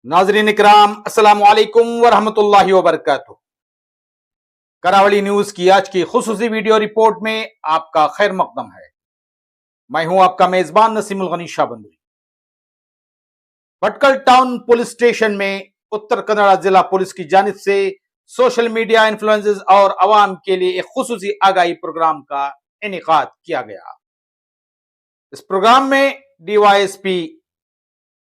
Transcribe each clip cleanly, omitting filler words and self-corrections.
नाजरीन इकराम अस्सलाम वालेकुम वरहमतुल्लाहि वबरकातुहू। करावली न्यूज की आज की खुसूसी वीडियो रिपोर्ट में आपका खैर मकदम है। मैं हूं आपका मेजबान Naseemul Gani Shahbandari. Bhatkal town police station में उत्तर कन्नड़ा जिला पुलिस की जानिब से सोशल मीडिया इन्फ्लुएंसर्स और अवाम के लिए एक खुसूसी आगाही प्रोग्राम का इनेकाद किया गया। इस प्रोग्राम में DYSP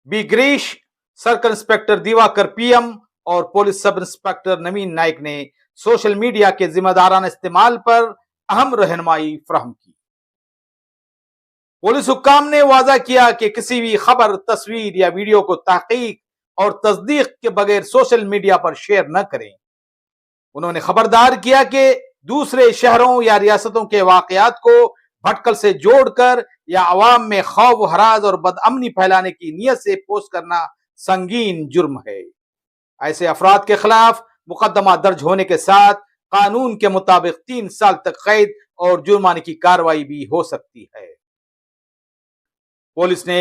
B Girish, circle inspector Diwakar PM और police sub inspector Naveen Naik ने सोशल मीडिया के जिम्मेदाराना इस्तेमाल पर अहम रहनुमाई फराहम की। पुलिस हुक्काम ने वादा किया कि किसी भी खबर, तस्वीर या वीडियो को तहकीक और तस्दीक के बगैर सोशल मीडिया पर शेयर न करें। उन्होंने खबरदार किया कि दूसरे शहरों या रियासतों के वाकयात को भटकल से जोड़कर या अवाम में खौफ, हराज और बदअमनी फैलाने की नीयत से पोस्ट करना संगीन जुर्म है। ऐसे अफराद के खिलाफ मुकदमा दर्ज होने के साथ कानून के मुताबिक 3 साल तक कैद और जुर्माने की कार्रवाई भी हो सकती है। पुलिस ने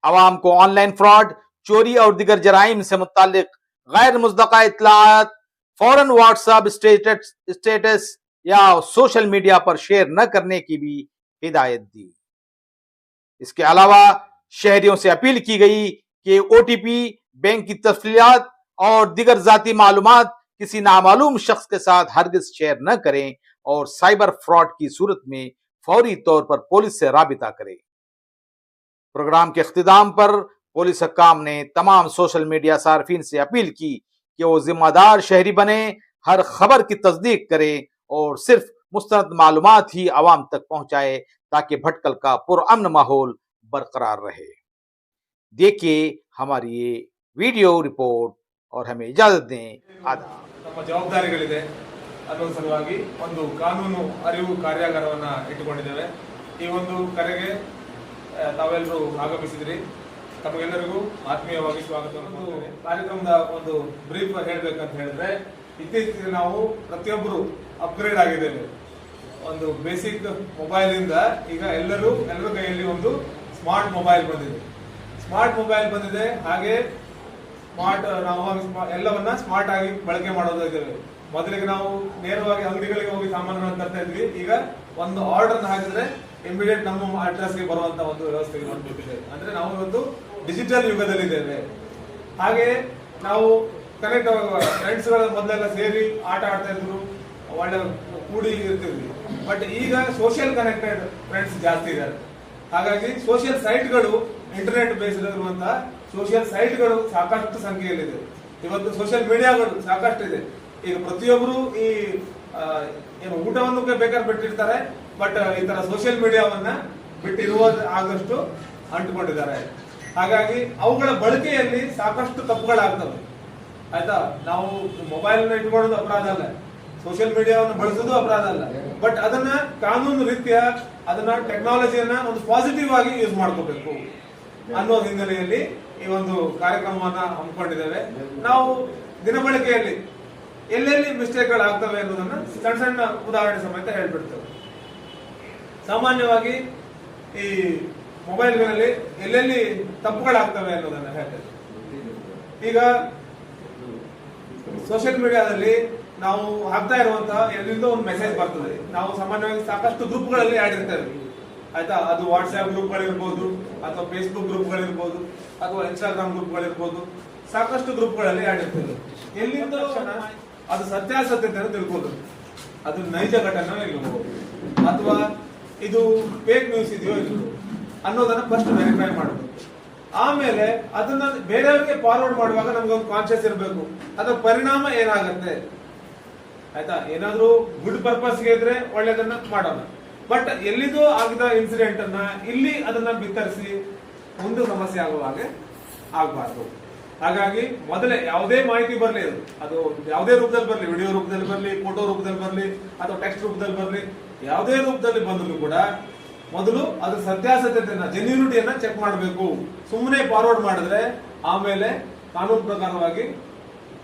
अवाम को ऑनलाइन फ्रॉड, चोरी और दिगर जराइम से मुतालिक गैर मुस्दका इत्तलात फौरन व्हाट्सएप स्टेटस या सोशल मीडिया पर शेयर न करने की भी हिदायत दी। इसके अलावा शहरियों से अपील की गई कि ओटीपी, बैंक की तफसीलात और दिगर जाती मालूमात किसी नामालूम शख्स के साथ हरगिज शेयर न करें और साइबर फ्रॉड की सूरत में फौरी तौर पर पुलिस से राबिता करें। प्रोग्राम के इख्तिताम पर पुलिस हक्काम ने तमाम सोशल मीडिया सार्फिन से अपील की कि वो जिम्मेदार शहरी बने, हर खबर की तस्दीक करें और सिर्फ मुस्तनद मालूमात ही आवाम तक पहुंचाए ताकि भटकल का पुरअमन माहौल बरकरार रहे। देखिए हमारी ये वीडियो रिपोर्ट और हमें इजाजत दें। ನಮ್ಮ ಜವಾಬ್ದಾರಿಗಳಿದೆ ಅದರ ಸಲುವಾಗಿ ಒಂದು ಕಾನೂನು ಅರಿವು ಕಾರ್ಯಾಗಾರವನ್ನ ಇಟ್ಟುಕೊಂಡಿದ್ದೇವೆ। ಈ ಒಂದು ಕರೆಗೆ ತಾವೆಲ್ಲರೂ ಆಗಮಿಸಿದ್ರಿ, ತಮಗೆಲ್ಲರಿಗೂ ಆತ್ಮೀಯವಾಗಿ ಸ್ವಾಗತವನ್ನು ಕೋರುತ್ತೇನೆ। ಕಾರ್ಯಕ್ರಮದ ಒಂದು ಬ್ರೀಫ್ ಹೇಳಬೇಕಂತ ಹೇಳಿದ್ರೆ, ಇತ್ತೀಚೆಗೆ ನಾವು ಪ್ರತಿಯೊಬ್ಬರು ಅಪ್ಗ್ರೇಡ್ ಆಗಿದ್ದೇವೆ। ಒಂದು ಬೇಸಿಕ್ ಮೊಬೈಲ್ ಇಂದ ಈಗ ಎಲ್ಲರ ಕೈಯಲ್ಲಿ ಒಂದು ಸ್ಮಾರ್ಟ್ ಮೊಬೈಲ್ ಬಂದಿದೆ। ಹಾಗೆ ಸ್ಮಾರ್ಟ್ ನಾವು ಎಲ್ಲವನ್ನ ಸ್ಮಾರ್ಟ್ ಆಗಿ ಬಳಕೆ ಮಾಡೋದಿದ್ದೇವೆ। ಮೊದಲಿಗೆ ನಾವು ನೇರವಾಗಿ ಅಂಗಡಿಗಳಿಗೆ ಹೋಗಿ ಸಾಮಾನುಗಳನ್ನು ತರ್ತಾ ಇದ್ವಿ, ಈಗ ಒಂದು ಆರ್ಡರ್ ಹಾಕಿದ್ರೆ ಇಮಿಡಿಯೇಟ್ ನಮ್ಮ ಅಡ್ರೆಸ್ಗೆ ಬರುವಂತ ಒಂದು ವ್ಯವಸ್ಥೆ ಮಾಡಿಬಿಟ್ಟಿದೆ। ಅಂದ್ರೆ ನಾವು ಇವತ್ತು ಡಿಜಿಟಲ್ ಯುಗದಲ್ಲಿದ್ದೇವೆ। ಹಾಗೆ ನಾವು ಕನೆಕ್ಟ್ ಫ್ರೆಂಡ್ಸ್ ಗಳ ಮೊದಲೆಲ್ಲ ಸೇರಿ ಆಟ ಆಡ್ತಾ ಇದ್ರು, ಒಳ್ಳೆ ಕೂಡಿ ಇರ್ತಿದ್ವಿ, ಬಟ್ ಈಗ ಸೋಷಿಯಲ್ ಕನೆಕ್ಟೆಡ್ ಫ್ರೆಂಡ್ಸ್ ಜಾಸ್ತಿ ಇದ್ದಾರೆ। ಹಾಗಾಗಿ ಸೋಷಿಯಲ್ ಸೈಟ್ಗಳು, ಇಂಟರ್ನೆಟ್ ಬೇಸ್ಡ್ ಇರುವಂತಹ ಸೋಷಿಯಲ್ ಸೈಟ್ಗಳು ಸಾಕಷ್ಟು ಸಂಖ್ಯೆಯಲ್ಲಿದೆ। ಇವತ್ತು ಸೋಷಿಯಲ್ ಮೀಡಿಯಾಗಳು ಸಾಕಷ್ಟು ಇದೆ। ಈಗ ಪ್ರತಿಯೊಬ್ಬರು ಈ ಏನು ಊಟವನ್ನು ಬೇಕಾದ್ರೆ ಬಿಟ್ಟಿರ್ತಾರೆ, ಬಟ್ ಈ ತರ ಸೋಷಿಯಲ್ ಮೀಡಿಯಾವನ್ನ ಬಿಟ್ಟಿರುವ ಆದಷ್ಟು ಅಂಟುಕೊಂಡಿದ್ದಾರೆ। ಹಾಗಾಗಿ ಅವುಗಳ ಬಳಕೆಯಲ್ಲಿ ಸಾಕಷ್ಟು ತಪ್ಪುಗಳಾಗ್ತವೆ। ಆಯ್ತಾ, ನಾವು ಮೊಬೈಲ್ ಇಟ್ಕೊಳ್ಳೋದು ಅಪರಾಧ ಅಲ್ಲ, ಸೋಷಿಯಲ್ ಮೀಡಿಯಾವನ್ನು ಬಳಸೋದು ಅಪರಾಧ ಅಲ್ಲ, ಬಟ್ ಅದನ್ನ ಕಾನೂನು ರೀತ್ಯ ಅದನ್ನ ಟೆಕ್ನಾಲಜಿಯನ್ನ ಒಂದು ಪಾಸಿಟಿವ್ ಆಗಿ ಯೂಸ್ ಮಾಡ್ಕೋಬೇಕು ಅನ್ನೋ ಹಿನ್ನೆಲೆಯಲ್ಲಿ ಈ ಒಂದು ಕಾರ್ಯಕ್ರಮವನ್ನ ಹಮ್ಮಿಕೊಂಡಿದ್ದೇವೆ। ನಾವು ದಿನಬಳಕೆಯಲ್ಲಿ ಎಲ್ಲೆಲ್ಲಿ ಮಿಸ್ಟೇಕ್ಗಳಾಗ್ತವೆ ಅನ್ನೋದನ್ನ ಸಣ್ಣ ಸಣ್ಣ ಉದಾಹರಣೆ ಸಮೇತ ಹೇಳ್ಬಿಡ್ತೇವೆ। ಸಾಮಾನ್ಯವಾಗಿ ಈ ಮೊಬೈಲ್ಗಳಲ್ಲಿ ಎಲ್ಲೆಲ್ಲಿ ತಪ್ಪುಗಳಾಗ್ತವೆ ಅನ್ನೋದನ್ನ ಹೇಳ್ತೇವೆ। ಈಗ ಸೋಷಿಯಲ್ ಮೀಡಿಯಾದಲ್ಲಿ ನಾವು ಹಾಕ್ತಾ ಇರುವಂತಹ ಎಲ್ಲಿಂದ ಒಂದು ಮೆಸೇಜ್ ಬರ್ತದೆ। ನಾವು ಸಾಮಾನ್ಯವಾಗಿ ಸಾಕಷ್ಟು ಗ್ರೂಪ್ಗಳಲ್ಲಿ ಆಡ್ ಇರ್ತೇವೆ, ಆಯ್ತಾ, ಅದು ವಾಟ್ಸ್ಆಪ್ ಗ್ರೂಪ್ಗಳಿರ್ಬೋದು, ಅಥವಾ ಫೇಸ್ಬುಕ್ ಗ್ರೂಪ್ಗಳಿರ್ಬೋದು, ಅಥವಾ ಇನ್ಸ್ಟಾಗ್ರಾಮ್ ಗ್ರೂಪ್ಗಳಿರ್ಬೋದು, ಸಾಕಷ್ಟು ಗ್ರೂಪ್ಗಳಲ್ಲಿ ಆಡ್ ಇರ್ತೇವೆ। ಎಲ್ಲಿಂದ ಅದು ಸತ್ಯಾಸತ್ಯತೆ ತಿಳ್ಕೋದು, ಅದು ನೈಜ ಘಟನೆ ಇರ್ಬೋದು ಅಥವಾ ಇದು ಫೇಕ್ ನ್ಯೂಸ್ ಇದೆಯೋ ಇಲ್ಲೋ ಅನ್ನೋದನ್ನ ಫಸ್ಟ್ ವೆರಿಫೈ ಮಾಡಬೇಕು। ಆಮೇಲೆ ಅದನ್ನ ಬೇರೆಯವರಿಗೆ ಫಾರ್ವರ್ಡ್ ಮಾಡುವಾಗ ನಮ್ಗೆ ಒಂದು ಕಾನ್ಶಿಯಸ್ ಇರಬೇಕು, ಅದರ ಪರಿಣಾಮ ಏನಾಗುತ್ತೆ। ಆಯ್ತಾ, ಏನಾದ್ರೂ ಗುಡ್ ಪರ್ಪಸ್ಗೆ ಇದ್ರೆ ಒಳ್ಳೇದನ್ನ ಮಾಡೋಣ, ಬಟ್ ಎಲ್ಲಿದೋ ಆಗಿದ ಇನ್ಸಿಡೆಂಟ್ ಅನ್ನ ಇಲ್ಲಿ ಅದನ್ನ ಬಿತ್ತರಿಸಿ ಒಂದು ಸಮಸ್ಯೆ ಆಗುವ ಹಾಗೆ ಆಗಬಾರ್ದು। ಹಾಗಾಗಿ ಮೊದಲೇ ಯಾವುದೇ ಮಾಹಿತಿ ಬರಲಿ, ಅದು ಯಾವುದೇ ರೂಪದಲ್ಲಿ ಬರಲಿ, ವಿಡಿಯೋ ರೂಪದಲ್ಲಿ ಬರಲಿ, ಫೋಟೋ ರೂಪದಲ್ಲಿ ಬರಲಿ, ಅಥವಾ ಟೆಕ್ಸ್ಟ್ ರೂಪದಲ್ಲಿ ಬರಲಿ, ಯಾವುದೇ ರೂಪದಲ್ಲಿ ಬಂದರೂ ಕೂಡ ಮೊದಲು ಅದ್ರ ಸತ್ಯಾಸತ್ಯತೆಯನ್ನ, ಜೆನ್ಯೂನಿಟಿಯನ್ನ ಚೆಕ್ ಮಾಡಬೇಕು। ಸುಮ್ಮನೆ ಫಾರ್ವರ್ಡ್ ಮಾಡಿದ್ರೆ ಆಮೇಲೆ ಕಾನೂನು ಪ್ರಕಾರವಾಗಿ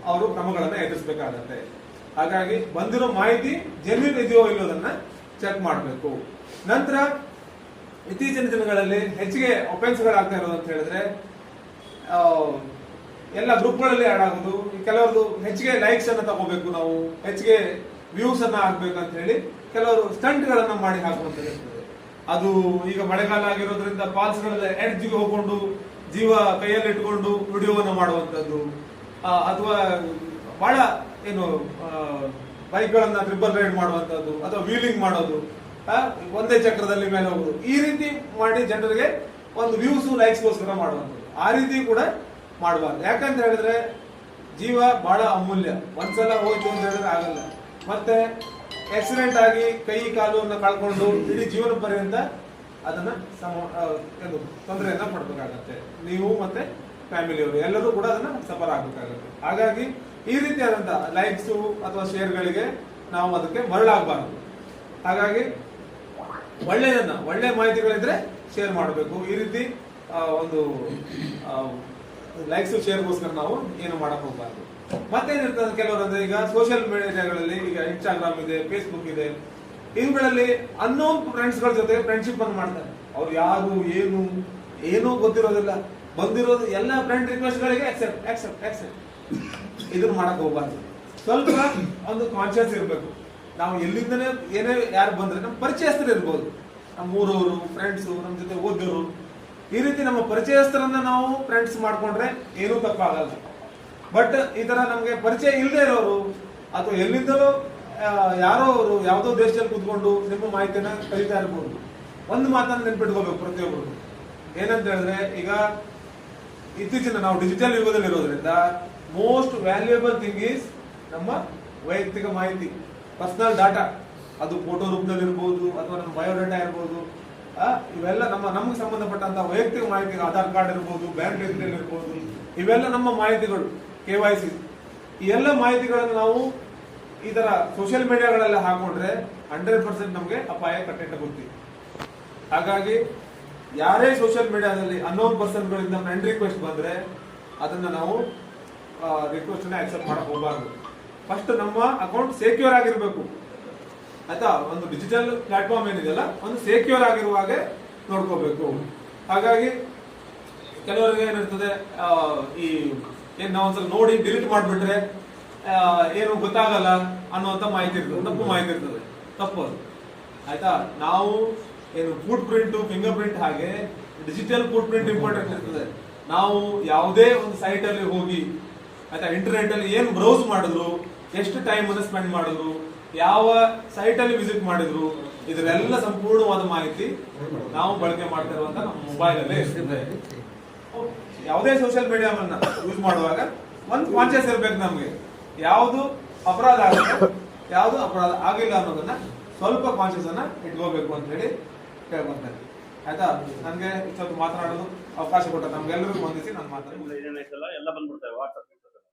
ಅವರು ಕ್ರಮಗಳನ್ನ ಎದುರಿಸಬೇಕಾಗತ್ತೆ। ಹಾಗಾಗಿ ಬಂದಿರೋ ಮಾಹಿತಿ ಜೆನ್ಯೂನ್ ಇದೆಯೋ ಇಲ್ಲೋದನ್ನ ಚೆಕ್ ಮಾಡಬೇಕು। ನಂತರ ಇತ್ತೀಚಿನ ದಿನಗಳಲ್ಲಿ ಹೆಚ್ಚಿಗೆ ಅಫೆನ್ಸ್ಗಳಾಗ್ತಾ ಇರೋದು ಅಂತ ಹೇಳಿದ್ರೆ ಎಲ್ಲ ಗ್ರೂಪ್ಗಳಲ್ಲಿ ಆಡ್ ಆಗೋದು, ಕೆಲವರದು ಹೆಚ್ಚಿಗೆ ಲೈಕ್ಸ್ ಅನ್ನ ತಗೋಬೇಕು, ನಾವು ಹೆಚ್ಚಿಗೆ ವ್ಯೂಸ್ ಅನ್ನ ಹಾಕ್ಬೇಕಂತ ಹೇಳಿ ಕೆಲವರು ಸ್ಟಂಟ್ ಗಳನ್ನ ಮಾಡಿ ಹಾಕುವಂತದ್ದು ಇರ್ತದೆ. ಅದು ಈಗ ಮಳೆಗಾಲ ಆಗಿರೋದ್ರಿಂದ ಫಾಲ್ಸ್ ಗಳ ಎಡ್ಜ್ಗೆ ಹೋಗ್ಕೊಂಡು ಜೀವ ಕೈಯಲ್ಲಿ ಇಟ್ಕೊಂಡು ವಿಡಿಯೋವನ್ನು ಮಾಡುವಂತದ್ದು, ಅಥವಾ ಬಹಳ ಏನು ಬೈಕ್ ಗಳನ್ನ ಟ್ರಿಪಲ್ ರೈಡ್ ಮಾಡುವಂತದ್ದು, ಅಥವಾ ವೀಲಿಂಗ್ ಮಾಡೋದು, ಒಂದೇ ಚಕ್ರದಲ್ಲಿ ಮೇಲೆ ಹೋಗುದು, ಈ ರೀತಿ ಮಾಡಿ ಜನರಿಗೆ ಒಂದು ವ್ಯೂಸ್ ಲೈಕ್ಸ್ಗೋಸ್ಕರ ಮಾಡುವಂಥದ್ದು. ಆ ರೀತಿ ಕೂಡ ಮಾಡಬಾರ್ದು. ಯಾಕಂತ ಹೇಳಿದ್ರೆ ಜೀವ ಬಹಳ ಅಮೂಲ್ಯ. ಒಂದ್ಸಲ ಹೋಯ್ತು ಅಂತ ಹೇಳಿದ್ರೆ ಆಗಲ್ಲ. ಮತ್ತೆ ಆಕ್ಸಿಡೆಂಟ್ ಆಗಿ ಕೈ ಕಾಲುವನ್ನು ಕಳ್ಕೊಂಡು ಇಡೀ ಜೀವನ ಪರ್ಯಂತ ಅದನ್ನ ತೊಂದರೆಯನ್ನ ಪಡ್ಬೇಕಾಗತ್ತೆ. ನೀವು ಮತ್ತೆ ಫ್ಯಾಮಿಲಿಯವರು ಎಲ್ಲರೂ ಕೂಡ ಅದನ್ನ ಸಫರ್ ಆಗ್ಬೇಕಾಗತ್ತೆ. ಹಾಗಾಗಿ ಈ ರೀತಿಯಾದಂತ ಲೈಕ್ಸ್ ಅಥವಾ ಶೇರ್ಗಳಿಗೆ ನಾವು ಅದಕ್ಕೆ ಮರಳಾಗಬಾರದು. ಹಾಗಾಗಿ ಒಳ್ಳೆ ಮಾಹಿತಿಗಳಿದ್ರೆ ಶೇರ್ ಮಾಡಬೇಕು. ಈ ರೀತಿ ಒಂದು ಲೈಕ್ಸ್ ಶೇರ್ಗೋಸ್ಕರ ನಾವು ಏನು ಮಾಡಕ್ ಹೋಗ್ಬಾರ್ದು. ಮತ್ತೇನಿರ್ತದೆ ಕೆಲವರು ಅಂದ್ರೆ ಈಗ ಸೋಷಿಯಲ್ ಮೀಡಿಯಾಗಳಲ್ಲಿ ಈಗ ಇನ್ಸ್ಟಾಗ್ರಾಮ್ ಇದೆ, ಫೇಸ್ಬುಕ್ ಇದೆ, ಇವುಗಳಲ್ಲಿ ಅನ್ನೋನ್ ಫ್ರೆಂಡ್ಸ್ ಗಳ ಜೊತೆ ಫ್ರೆಂಡ್ಶಿಪ್ ಅನ್ನು ಮಾಡ್ತಾರೆ. ಅವ್ರು ಯಾರು ಏನೂ ಗೊತ್ತಿರೋದಿಲ್ಲ, ಬಂದಿರೋದು ಎಲ್ಲ ಫ್ರೆಂಡ್ ರಿಕ್ವೆಸ್ಟ್ ಗಳಿಗೆ ಅಕ್ಸೆಪ್ಟ್ ಇದನ್ನ ಮಾಡಕ್ ಹೋಗ್ಬಾರ್ದು. ಸ್ವಲ್ಪ ಒಂದು ಕಾನ್ಶಿಯಸ್ ಇರಬೇಕು. ನಾವು ಎಲ್ಲಿಂದನೇ ಏನೇ ಯಾರು ಬಂದ್ರೆ ನಮ್ಮ ಪರಿಚಯಸ್ಥರು ಇರ್ಬೋದು, ನಮ್ಮ ಊರವರು, ಫ್ರೆಂಡ್ಸು, ನಮ್ಮ ಜೊತೆ ಓದೋರು, ಈ ರೀತಿ ನಮ್ಮ ಪರಿಚಯಸ್ಥರನ್ನ ನಾವು ಫ್ರೆಂಡ್ಸ್ ಮಾಡ್ಕೊಂಡ್ರೆ ಏನೂ ತಪ್ಪಾಗಲ್ಲ. ಬಟ್ ಈ ತರ ನಮ್ಗೆ ಪರಿಚಯ ಇಲ್ಲದೆ ಇರೋರು ಅಥವಾ ಎಲ್ಲಿಂದಲೂ ಯಾರೋ ಅವರು ಯಾವುದೋ ದೇಶದಲ್ಲಿ ಕೂತ್ಕೊಂಡು ನಿಮ್ಮ ಮಾಹಿತಿಯನ್ನ ಕಲಿತಾ ಇರ್ಬೋದು. ಒಂದು ಮಾತನ್ನ ನೆನ್ಪಿಟ್ಕೋಬೇಕು ಪ್ರತಿಯೊಬ್ಬರು, ಏನಂತ ಹೇಳಿದ್ರೆ ಈಗ ಇತ್ತೀಚಿನ ನಾವು ಡಿಜಿಟಲ್ ಯುಗದಲ್ಲಿ ಇರೋದ್ರಿಂದ ಮೋಸ್ಟ್ ವ್ಯಾಲ್ಯೂಯಬಲ್ ಥಿಂಗ್ ಈಸ್ ನಮ್ಮ ವೈಯಕ್ತಿಕ ಮಾಹಿತಿ, ಪರ್ಸನಲ್ ಡಾಟಾ. ಅದು ಫೋಟೋ ರೂಪದಲ್ಲಿ ಇರ್ಬೋದು ಅಥವಾ ನಮ್ಮ ಬಯೋಡಾಟಾ ಇರ್ಬೋದು. ಇವೆಲ್ಲ ನಮ್ಗೆ ಸಂಬಂಧಪಟ್ಟಂತ ವೈಯಕ್ತಿಕ ಮಾಹಿತಿ, ಆಧಾರ್ ಕಾರ್ಡ್ ಇರ್ಬೋದು, ಬ್ಯಾಂಕ್ ಡೀಟೇಲ್ ಇರ್ಬೋದು, ಇವೆಲ್ಲ ನಮ್ಮ ಮಾಹಿತಿಗಳು, KYC, ಈ ಎಲ್ಲ ಮಾಹಿತಿಗಳನ್ನು ನಾವು ಈ ತರ ಸೋಷಿಯಲ್ ಮೀಡಿಯಾಗಳೆಲ್ಲ ಹಾಕೊಂಡ್ರೆ 100% ನಮಗೆ ಅಪಾಯ ಕಟ್ಟಿಟ್ಟ ಬುದ್ಧಿ. ಹಾಗಾಗಿ ಯಾರೇ ಸೋಷಿಯಲ್ ಮೀಡಿಯಾದಲ್ಲಿ ಅನ್ನೋನ್ ಪರ್ಸನ್ಗಳಿಂದ ಫ್ರೆಂಡ್ ರಿಕ್ವೆಸ್ಟ್ ಬಂದ್ರೆ ಅದನ್ನ ನಾವು ರಿಕ್ವೆಸ್ಟ್ ಅನ್ನ ಆಕ್ಸೆಪ್ಟ್ ಮಾಡಕ್ ಹೋಗಬಾರ್ದು. ಫಸ್ಟ್ ನಮ್ಮ ಅಕೌಂಟ್ ಸೆಕ್ಯೂರ್ ಆಗಿರ್ಬೇಕು, ಆಯ್ತಾ. ಒಂದು ಡಿಜಿಟಲ್ ಪ್ಲಾಟ್ಫಾರ್ಮ್ ಏನಿದೆಯಲ್ಲ ಒಂದು ಸೆಕ್ಯೂರ್ ಆಗಿರುವ ಹಾಗೆ ನೋಡ್ಕೋಬೇಕು. ಹಾಗಾಗಿ ಕೆಲವರಿಗೆ ಏನಿರ್ತದೆ, ಈ ಏನ್ ನಾವು ಒಂದ್ಸಲ ನೋಡಿ ಡಿಲೀಟ್ ಮಾಡ್ಬಿಟ್ರೆ ಏನು ಗೊತ್ತಾಗಲ್ಲ ಅನ್ನುವಂತ ಮಾಹಿತಿ ಇರ್ತದೆ, ತಪ್ಪು ಮಾಹಿತಿ ಇರ್ತದೆ, ತಪ್ಪು ಅದು, ಆಯ್ತಾ. ನಾವು ಏನು ಫುಟ್ ಪ್ರಿಂಟ್, ಫಿಂಗರ್ ಪ್ರಿಂಟ್ ಹಾಗೆ ಡಿಜಿಟಲ್ ಫುಟ್ ಪ್ರಿಂಟ್ ಇಂಪಾರ್ಟೆಂಟ್ ಇರ್ತದೆ. ನಾವು ಯಾವುದೇ ಒಂದು ಸೈಟ್ ಅಲ್ಲಿ ಹೋಗಿ, ಆಯ್ತಾ, ಇಂಟರ್ನೆಟ್ ಅಲ್ಲಿ ಏನು ಬ್ರೌಸ್ ಮಾಡಿದ್ರು, ಎಷ್ಟು ಟೈಮ್ ಅನ್ನು ಸ್ಪೆಂಡ್ ಮಾಡಿದ್ರು, ಯಾವ ಸೈಟ್ ಅಲ್ಲಿ ವಿಸಿಟ್ ಮಾಡಿದ್ರು, ಇದರೆಲ್ಲ ಸಂಪೂರ್ಣವಾದ ಮಾಹಿತಿ ನಾವು ಬಳಕೆ ಮಾಡ್ತಾ ಇರುವಂತ ನಮ್ಮ ಮೊಬೈಲ್ ಅಲ್ಲೇ ಇರ್ತದೆ. ಯಾವುದೇ ಸೋಷಿಯಲ್ ಮೀಡಿಯಾವನ್ನ ಯೂಸ್ ಮಾಡುವಾಗ ಒಂದು ಕಾನ್ಶಿಯಸ್ ಇರ್ಬೇಕು ನಮ್ಗೆ, ಯಾವುದು ಅಪರಾಧ ಆಗುತ್ತೆ, ಯಾವುದು ಅಪರಾಧ ಆಗಿಲ್ಲ ಅನ್ನೋದನ್ನ ಸ್ವಲ್ಪ ಕಾನ್ಶಿಯಸ್ ಅನ್ನ ಇಟ್ಕೋಬೇಕು ಅಂತ ಹೇಳಿ ಕೇಳ್ಕೊಂತಾರೆ. ಆಯ್ತಾ. ನನ್ಗೆ ಇಷ್ಟೊತ್ತು ಮಾತನಾಡೋದು ಅವಕಾಶ ಕೊಟ್ಟ ನಮ್ಗೆಲ್ಲರಿಗೂ ವಂದಿಸಿ ನಾನು ಮಾತಾಡಿ ಎಲ್ಲ ಬಂದ್ಬಿಡ್ತೇವೆ. ವಾಟ್ಸ್ಆಪ್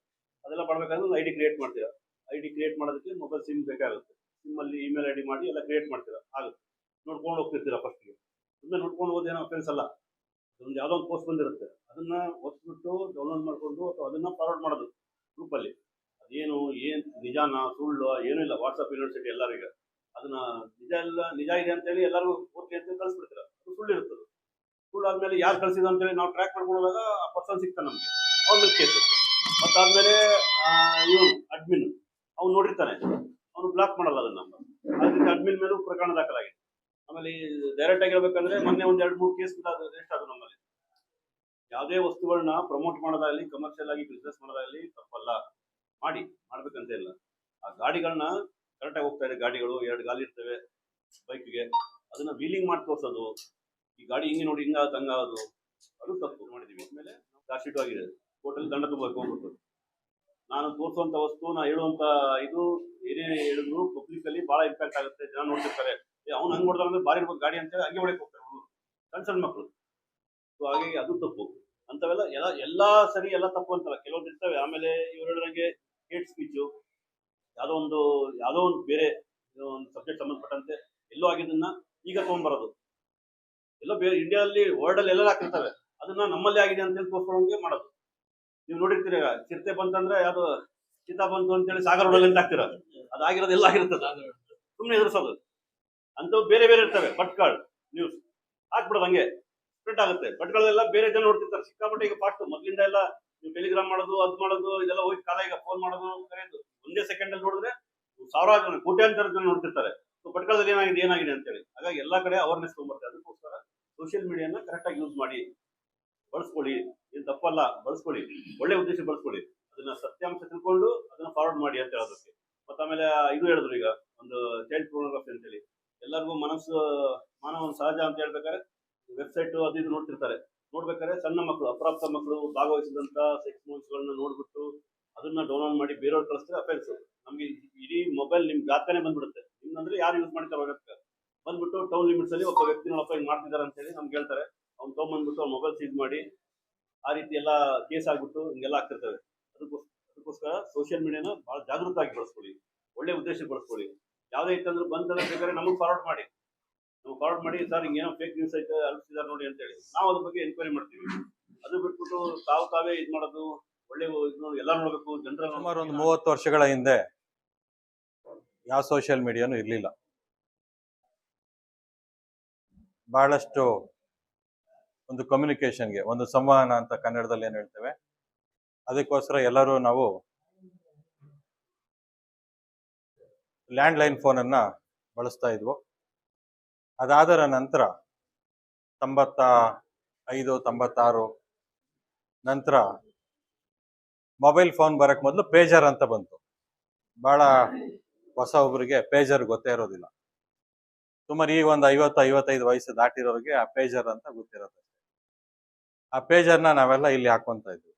ಅದೆಲ್ಲ ಮಾಡ್ಬೇಕಾದ್ರೆ ಒಂದು ID ಕ್ರಿಯೇಟ್ ಮಾಡ್ತೀರಾ. ID ಕ್ರಿಯೇಟ್ ಮಾಡೋದಕ್ಕೆ ಮೊಬೈಲ್ ಸಿಮ್ ಬೇಕಾಗುತ್ತೆ. ಸಿಮ್ ಅಲ್ಲಿ ಇಮೇಲ್ ID ಮಾಡಿ ಎಲ್ಲ ಕ್ರಿಯೇಟ್ ಮಾಡ್ತೀರಾ, ಆಗುತ್ತೆ. ನೋಡ್ಕೊಂಡು ಹೋಗ್ತಿರ್ತೀರಾ ಫಸ್ಟ್ಗೆ. ಸುಮ್ಮನೆ ನೋಡ್ಕೊಂಡು ಹೋದೇನೋ ಅಫೆನ್ಸ್ ಅಲ್ಲ. ಒಂದು ಯಾವುದೋ ಒಂದು ಪೋಸ್ಟ್ ಬಂದಿರುತ್ತೆ, ಅದನ್ನ ಒತ್ಬಿಟ್ಟು ಡೌನ್ಲೋಡ್ ಮಾಡ್ಕೊಂಡು ಅಥವಾ ಅದನ್ನ ಫಾರ್ವರ್ಡ್ ಮಾಡೋದು ಗ್ರೂಪಲ್ಲಿ. ಅದೇನು ನಿಜಾನ ಸುಳ್ಳು ಏನೂ ಇಲ್ಲ. ವಾಟ್ಸ್ಆಪ್ ಯೂನಿವರ್ಸಿಟಿ ಎಲ್ಲರಿಗೆ ಅದನ್ನ ನಿಜ ಇದೆ ಅಂತೇಳಿ ಎಲ್ಲರಿಗೂ ಓದ್ಲಿ ಅಂತ ಕಳಿಸ್ಬಿಡ್ತೀರ. ಅದು ಸುಳ್ಳು ಇರ್ತದೆ. ಸುಳ್ಳು ಆದ್ಮೇಲೆ ಯಾರು ಕಳಿಸಿದ ಅಂತೇಳಿ ನಾವು ಟ್ರ್ಯಾಕ್ ಮಾಡ್ಕೊಂಡಾಗ ಆ ಪರ್ಸನ್ ಸಿಗ್ತಾನೆ ನಮಗೆ, ಅವ್ರ ಮೇಲೆ ಕೇಸು. ಮತ್ತಾದ್ಮೇಲೆ ಇವನು ಅಡ್ಮಿನ್ ಅವ್ನು ನೋಡಿರ್ತಾನೆ, ಅವನು ಬ್ಲಾಕ್ ಮಾಡಲ್ಲ ಅದನ್ನ. ಅದರಿಂದ ಅಡ್ಮಿನ್ ಮೇಲೂ ಪ್ರಕರಣ ದಾಖಲಾಗಿದೆ. ಆಮೇಲೆ ಡೈರೆಕ್ಟ್ ಆಗಿ ಹೇಳ್ಬೇಕಂದ್ರೆ ಮೊನ್ನೆ ಒಂದ್ 2-3 ಕೇಸ್ ರಿಜಿಸ್ಟರ್ ಆಗೋದು ನಮ್ಮಲ್ಲಿ. ಯಾವುದೇ ವಸ್ತುಗಳನ್ನ ಪ್ರಮೋಟ್ ಮಾಡೋದಾಗಲಿ, ಕಮರ್ಷಿಯಲ್ ಆಗಿ ಬಿಸ್ನೆಸ್ ಮಾಡೋದಾಗಲಿ ತಪ್ಪಲ್ಲ, ಮಾಡ್ಬೇಕಂತ ಇಲ್ಲ. ಆ ಗಾಡಿಗಳನ್ನ ಕರೆಕ್ಟಾಗಿ ಹೋಗ್ತಾ ಇದೆ, ಗಾಡಿಗಳು 2 ಗಾಲಿ ಇರ್ತವೆ ಬೈಕ್ಗೆ, ಅದನ್ನ ವೀಲಿಂಗ್ ಮಾಡಿ ತೋರ್ಸೋದು, ಈ ಗಾಡಿ ಹಿಂಗೆ ನೋಡಿ ಹಂಗಾಗೋದು, ಅದು ತಪ್ಪು ಮಾಡಿದೀವಿ. ಆಮೇಲೆ ಚಾರ್ಜ್ ಶೀಟ್ ಆಗಿದೆ, ಕೋರ್ಟಲ್ಲಿ ದಂಡ ತುಂಬಬೇಕು ಹೋಗ್ಬಿಟ್ಟು. ನಾನು ತೋರಿಸುವಂತ ವಸ್ತು, ನಾ ಹೇಳುವಂತ ಇದು ಏನೇ ಹೇಳಿದ್ರು ಪಬ್ಲಿಕ್ ಅಲ್ಲಿ ಬಹಳ ಇಂಪ್ಯಾಕ್ಟ್ ಆಗುತ್ತೆ. ಜನ ನೋಡ್ತಿರ್ತಾರೆ, ಅವ್ನು ಹಂಗ್ ನೋಡಿದ್ರೆ ಬಾರಿ ಇರ್ಬೋದು ಗಾಡಿ ಅಂತ ಹಂಗೆ ಹೊಡಕ್ ಹೋಗ್ತಾರೆ ಸಣ್ಣ ಮಕ್ಕಳು. ಸೊ ಹಾಗಾಗಿ ಅದು ತಪ್ಪು. ಅಂತವೆಲ್ಲ ಎಲ್ಲಾ ಸರಿ ಎಲ್ಲ ತಪ್ಪು ಅಂತಲ್ಲ, ಕೆಲವೊಂದು ಇರ್ತವೆ. ಆಮೇಲೆ ಇವ್ರು ಹೇಳಿದಂಗೆ ಹೇಟ್ ಸ್ಪೀಚು, ಯಾವುದೋ ಒಂದು ಬೇರೆ ಒಂದು ಸಬ್ಜೆಕ್ಟ್ ಸಂಬಂಧಪಟ್ಟಂತೆ ಎಲ್ಲೋ ಆಗಿದ್ದನ್ನ ಈಗ ತಗೊಂಡ್ಬರೋದು, ಎಲ್ಲೋ ಬೇರೆ ಇಂಡಿಯಾದಲ್ಲಿ ವರ್ಲ್ಡ್ ಅಲ್ಲಿ ಎಲ್ಲ ಹಾಕಿರ್ತವೆ, ಅದನ್ನ ನಮ್ಮಲ್ಲಿ ಆಗಿದೆ ಅಂತ ಹೇಳಿ ತೋರ್ಸ್ಕೊಳ್ಳೋಂಗೆ ಮಾಡೋದು. ನೀವು ನೋಡಿರ್ತೀರಿ, ಚಿರತೆ ಬಂತಂದ್ರೆ ಯಾವ್ದು ಚಿತಾ ಬಂತು ಅಂತೇಳಿ ಸಾಗರ ರೋಡಲ್ಲಿ ಅಂತ ಹಾಕ್ತಿರ, ಅದಾಗಿರೋದು ಎಲ್ಲ ಆಗಿರ್ತದೆ, ಸುಮ್ಮನೆ ಎದುರಿಸೋದು. ಅಂತವ್ ಬೇರೆ ಬೇರೆ ಇರ್ತವೆ. ಭಟ್ಕಳ್ ನ್ಯೂಸ್ ಹಾಕ್ಬಿಡೋದು, ಹಂಗೆ ಸ್ಪ್ರೆಡ್ ಆಗುತ್ತೆ. ಭಟ್ಕಳೆಲ್ಲ ಬೇರೆ ಜನ ನೋಡ್ತಿರ್ತಾರೆ ಸಿಕ್ಕಾಪಟ್ಟೆ. ಈಗ ಫಾಸ್ಟ್ ಮೊದಲಿಂದ ಎಲ್ಲ ನೀವು ಟೆಲಿಗ್ರಾಮ್ ಮಾಡೋದು ಅದ್ ಮಾಡೋದು ಇದೆಲ್ಲ ಹೋಗಿ ಕಾಲ. ಈಗ ಫೋನ್ ಮಾಡೋದು ಕರೆಯೋದು ಒಂದೇ ಸೆಕೆಂಡ್ ಅಲ್ಲಿ ನೋಡಿದ್ರೆ ಸಾವಿರಾರು ಜನ ಕೋಟ್ಯಾಂತರ ಜನ ನೋಡ್ತಿರ್ತಾರೆ. ಸೊ ಪಟ್ಕಳದಲ್ಲಿ ಏನಾಗಿದೆ ಅಂತ ಹೇಳಿ. ಹಾಗಾಗಿ ಎಲ್ಲಾ ಕಡೆ ಅವೇರ್ನೆಸ್ ತಗೊಂಡ್ಬರ್ತಾರೆ. ಅದಕ್ಕೋಸ್ಕರ ಸೋಷಿಯಲ್ ಮೀಡಿಯಾನ ಕರೆಕ್ಟ್ ಆಗಿ ಯೂಸ್ ಮಾಡಿ ಬಳಸ್ಕೊಳ್ಳಿ. ಏನ್ ತಪ್ಪಲ್ಲ, ಬಳಸ್ಕೊಳ್ಳಿ, ಒಳ್ಳೆ ಉದ್ದೇಶ ಬಳಸ್ಕೊಳ್ಳಿ. ಅದನ್ನ ಸತ್ಯಾಂಶ ತಿಳ್ಕೊಂಡು ಅದನ್ನ ಫಾರ್ವರ್ಡ್ ಮಾಡಿ ಅಂತ ಹೇಳೋದಕ್ಕೆ. ಮತ್ತೆ ಆಮೇಲೆ ಇದು ಹೇಳಿದ್ರು ಈಗ ಒಂದು ಚೈಲ್ಡ್ ಪೋರ್ನೋಗ್ರಫಿ ಅಂತೇಳಿ. ಎಲ್ಲರಿಗೂ ಮಾನವ ಸಹಜ ಅಂತ ಹೇಳ್ಬೇಕಾದ್ರೆ ವೆಬ್ಸೈಟ್ ಅದು ಇದು ನೋಡ್ತಿರ್ತಾರೆ. ನೋಡ್ಬೇಕಾದ್ರೆ ಸಣ್ಣ ಮಕ್ಕಳು, ಅಪ್ರಾಪ್ತ ಮಕ್ಕಳು ಭಾಗವಹಿಸಿದಂತ ಸೆಕ್ಸ್ ಮೂವೀಸ್ಗಳನ್ನ ನೋಡ್ಬಿಟ್ಟು ಅದನ್ನ ಡೌನ್ಲೋಡ್ ಮಾಡಿ ಬೇರೆಯವ್ರು ಕಳಿಸಿದ್ರೆ ಅಫೆನ್ಸ್. ನಮ್ಗೆ ಇಡೀ ಮೊಬೈಲ್ ನಿಮ್ ಗಾತ್ರನೇ ಬಂದ್ಬಿಡುತ್ತೆ. ನಿಮ್ಗಂದ್ರೆ ಯಾರು ಯೂಸ್ ಮಾಡ್ತಾರೆ ಬಂದ್ಬಿಟ್ಟು ಟೌನ್ ಲಿಮಿಟ್ಸ್ ಅಲ್ಲಿ ಒಬ್ಬ ವ್ಯಕ್ತಿ ನೋಡಪ್ಪ ಹಿಂಗ್ ಮಾಡ್ತಿದ್ದಾರೆ ಅಂತ ಹೇಳಿ ನಮ್ಗೆ ಹೇಳ್ತಾರೆ. ಅವ್ನು ತೊಗೊಂಡ್ಬಂದ್ಬಿಟ್ಟು ಅವ್ನ ಮೊಬೈಲ್ ಸೀಸ್ ಮಾಡಿ ಆ ರೀತಿ ಎಲ್ಲ ಕೇಸ್ ಆಗ್ಬಿಟ್ಟು ಹಿಂಗೆಲ್ಲ ಆಗ್ತಿರ್ತವೆ. ಅದಕ್ಕೋಸ್ಕರ ಸೋಷಿಯಲ್ ಮೀಡಿಯಾನ ಬಹಳ ಜಾಗೃತವಾಗಿ ಬಳಸ್ಕೊಳ್ಳಿ, ಒಳ್ಳೆ ಉದ್ದೇಶಕ್ಕೆ ಬಳಸ್ಕೊಳ್ಳಿ. ಯಾವುದೇ ಇತ್ತಂದ್ರೆ ಬಂದ್ರೆ ಬೇಕಾದ್ರೆ ನಮಗೆ ಫಾರ್ವರ್ಡ್ ಮಾಡಿ, ಸರ್ ಹಿಂಗೇನೋ ಫೇಕ್ ನ್ಯೂಸ್ ಐತೆ ಅಳಿಸಿದಾರೆ ನೋಡಿ ಅಂತೇಳಿ ನಾವು ಅದ್ರ ಬಗ್ಗೆ ಎನ್ಕ್ವೈರಿ ಮಾಡ್ತೀವಿ. ಅದು ಬಿಟ್ಬಿಟ್ಟು ತಾವೇ ಇದು ಮಾಡೋದು ಒಳ್ಳೆ ಎಲ್ಲ ನೋಡ್ಬೇಕು ಜನರ. ಸುಮಾರು ಒಂದು 30 ವರ್ಷಗಳ ಹಿಂದೆ ಯಾವ ಸೋಷಿಯಲ್ ಮೀಡಿಯಾನು ಇರಲಿಲ್ಲ. ಬಹಳಷ್ಟು ಒಂದು ಕಮ್ಯುನಿಕೇಶನ್ಗೆ, ಒಂದು ಸಂವಹನ ಅಂತ ಕನ್ನಡದಲ್ಲಿ ಏನು ಹೇಳ್ತೇವೆ, ಅದಕ್ಕೋಸ್ಕರ ಎಲ್ಲರೂ ನಾವು ಲ್ಯಾಂಡ್ಲೈನ್ ಫೋನನ್ನು ಬಳಸ್ತಾ ಇದ್ವು. ಅದಾದರ ನಂತರ 95, 96 ನಂತರ ಮೊಬೈಲ್ ಫೋನ್ ಬರಕ್ಕೆ ಮೊದಲು ಪೇಜರ್ ಅಂತ ಬಂತು. ಭಾಳ ಹೊಸ ಒಬ್ಬರಿಗೆ ಪೇಜರ್ ಗೊತ್ತೇ ಇರೋದಿಲ್ಲ. ಸುಮಾರು ಈಗ ಒಂದು 50-55 ವಯಸ್ಸು ದಾಟಿರೋರಿಗೆ ಆ ಪೇಜರ್ ಅಂತ ಗೊತ್ತಿರುತ್ತೆ. ಆ ಪೇಜರ್ನ ನಾವೆಲ್ಲ ಇಲ್ಲಿ ಹಾಕೊಂತ ಇದ್ವಿ.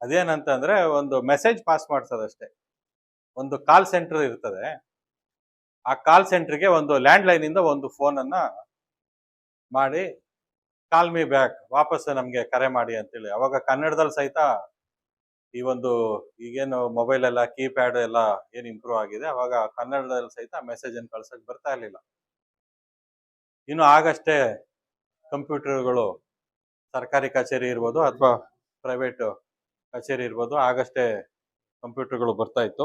ಅದೇನಂತಂದ್ರೆ ಒಂದು ಮೆಸೇಜ್ ಪಾಸ್ ಮಾಡ್ಸೋದಷ್ಟೇ. ಒಂದು ಕಾಲ್ ಸೆಂಟರ್ ಇರ್ತದೆ, ಆ ಕಾಲ್ ಸೆಂಟರ್ಗೆ ಒಂದು ಲ್ಯಾಂಡ್ಲೈನ್ ಇಂದ ಒಂದು ಫೋನನ್ನ ಮಾಡಿ ಕಾಲ್ ಮೀ ಬ್ಯಾಕ್, ವಾಪಸ್ ನಮಗೆ ಕರೆ ಮಾಡಿ ಅಂತೇಳಿ. ಅವಾಗ ಕನ್ನಡದಲ್ಲಿ ಸಹಿತ ಈ ಒಂದು ಈಗೇನು ಮೊಬೈಲ್ ಎಲ್ಲ ಕೀಪ್ಯಾಡ್ ಎಲ್ಲ ಏನು ಇಂಪ್ರೂವ್ ಆಗಿದೆ, ಅವಾಗ ಕನ್ನಡದಲ್ಲಿ ಸಹಿತ ಮೆಸೇಜ್ ಅನ್ನು ಕಳ್ಸಕ್ ಬರ್ತಾ ಇರಲಿಲ್ಲ. ಇನ್ನು ಆಗಷ್ಟೇ ಕಂಪ್ಯೂಟರ್ಗಳು ಸರ್ಕಾರಿ ಕಚೇರಿ ಇರ್ಬೋದು ಅಥವಾ ಪ್ರೈವೇಟ್ ಕಚೇರಿ ಇರ್ಬೋದು, ಆಗಷ್ಟೇ ಕಂಪ್ಯೂಟರ್ಗಳು ಬರ್ತಾ ಇತ್ತು.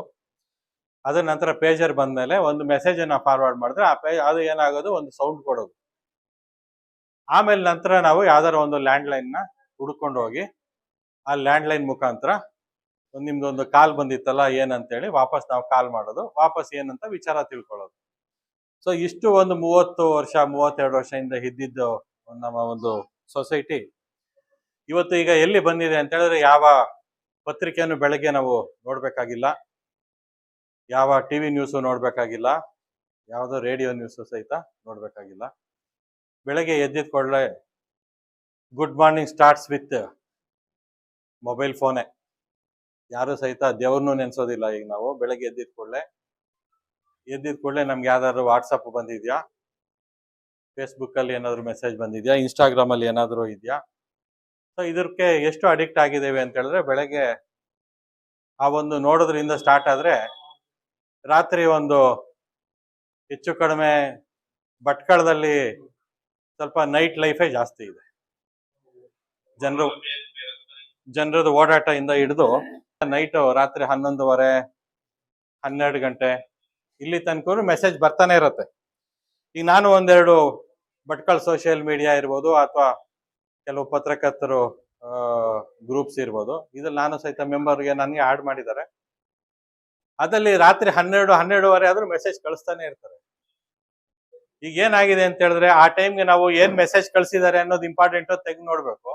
ಅದ್ರ ನಂತರ ಪೇಜರ್ ಬಂದ್ಮೇಲೆ ಒಂದು ಮೆಸೇಜ್ ಅನ್ನ ಫಾರ್ವರ್ಡ್ ಮಾಡಿದ್ರೆ ಅದು ಏನಾಗೋದು, ಒಂದು ಸೌಂಡ್ ಕೊಡೋದು. ಆಮೇಲೆ ನಂತರ ನಾವು ಯಾವ್ದಾರ ಒಂದು ಲ್ಯಾಂಡ್ಲೈನ್ ನ ಹುಡ್ಕೊಂಡು ಹೋಗಿ ಆ ಲ್ಯಾಂಡ್ಲೈನ್ ಮುಖಾಂತರ ನಿಮ್ದೊಂದು ಕಾಲ್ ಬಂದಿತ್ತಲ್ಲ ಏನಂತೇಳಿ ವಾಪಸ್ ನಾವು ಕಾಲ್ ಮಾಡೋದು, ವಾಪಸ್ ಏನಂತ ವಿಚಾರ ತಿಳ್ಕೊಳ್ಳೋದು. ಸೊ ಇಷ್ಟು ಒಂದು 30 ವರ್ಷ 32 ವರ್ಷದಿಂದ ಇದ್ದಿದ್ದು ನಮ್ಮ ಒಂದು ಸೊಸೈಟಿ ಇವತ್ತು ಈಗ ಎಲ್ಲಿ ಬಂದಿದೆ ಅಂತ ಹೇಳಿದ್ರೆ, ಯಾವ ಪತ್ರಿಕೆಯನ್ನು ಬೆಳಗ್ಗೆ ನಾವು ನೋಡ್ಬೇಕಾಗಿಲ್ಲ, ಯಾವ ಟಿವಿ ನ್ಯೂಸು ನೋಡ್ಬೇಕಾಗಿಲ್ಲ, ಯಾವುದೋ ರೇಡಿಯೋ ನ್ಯೂಸು ಸಹಿತ ನೋಡ್ಬೇಕಾಗಿಲ್ಲ. ಬೆಳಗ್ಗೆ ಎದ್ದಿದ ಕೂಡಲೇ good morning starts with mobile ಫೋನೇ. ಯಾರು ಸಹಿತ ದೇವ್ರನ್ನೂ ನೆನ್ಸೋದಿಲ್ಲ. ಈಗ ನಾವು ಬೆಳಗ್ಗೆ ಎದ್ದಿದ ಕೂಡಲೇ ನಮ್ಗೆ ಯಾವ್ದಾದ್ರು ವಾಟ್ಸಪ್ ಬಂದಿದ್ಯಾ, ಫೇಸ್ಬುಕ್ ಅಲ್ಲಿ ಏನಾದ್ರು ಮೆಸೇಜ್ ಬಂದಿದ್ಯಾ, ಇನ್ಸ್ಟಾಗ್ರಾಮ್ ಅಲ್ಲಿ ಏನಾದ್ರು ಇದೆಯಾ. ಸೊ ಇದಕ್ಕೆ ಎಷ್ಟು ಅಡಿಕ್ಟ್ ಆಗಿದ್ದೇವೆ ಅಂತ ಹೇಳಿದ್ರೆ, ಬೆಳಗ್ಗೆ ಆ ಒಂದು ನೋಡೋದ್ರಿಂದ ಸ್ಟಾರ್ಟ್ ಆದ್ರೆ ರಾತ್ರಿ ಒಂದು ಹೆಚ್ಚು ಕಡಿಮೆ ಭಟ್ಕಳದಲ್ಲಿ ಸ್ವಲ್ಪ ನೈಟ್ ಲೈಫೇ ಜಾಸ್ತಿ ಇದೆ. ಜನರದ್ದು ಓಡಾಟ ಇಂದ ಹಿಡಿದು ನೈಟ್ ರಾತ್ರಿ 11:30, 12 ಗಂಟೆ ಇಲ್ಲಿ ತನಕ ಮೆಸೇಜ್ ಬರ್ತಾನೆ ಇರುತ್ತೆ. ಈಗ ನಾನು ಒಂದೆರಡು ಭಟ್ಕಳ ಸೋಷಿಯಲ್ ಮೀಡಿಯಾ ಇರ್ಬೋದು ಅಥವಾ ಕೆಲವು ಪತ್ರಕರ್ತರು ಗ್ರೂಪ್ಸ್ ಇರ್ಬೋದು, ಇದ್ರಲ್ಲಿ ನಾನು ಸಹಿತ ಮೆಂಬರ್ಗೆ ನನಗೆ ಆಡ್ ಮಾಡಿದ್ದಾರೆ. ಅದಲ್ಲಿ ರಾತ್ರಿ 12-12:30 ಆದ್ರೂ ಮೆಸೇಜ್ ಕಳಿಸ್ತಾನೆ ಇರ್ತಾರೆ. ಈಗ ಏನಾಗಿದೆ ಅಂತ ಹೇಳಿದ್ರೆ, ಆ ಟೈಮ್ಗೆ ನಾವು ಏನ್ ಮೆಸೇಜ್ ಕಳ್ಸಿದ್ದಾರೆ ಅನ್ನೋದು ಇಂಪಾರ್ಟೆಂಟ್ ತೆಗೆದು ನೋಡ್ಬೇಕು.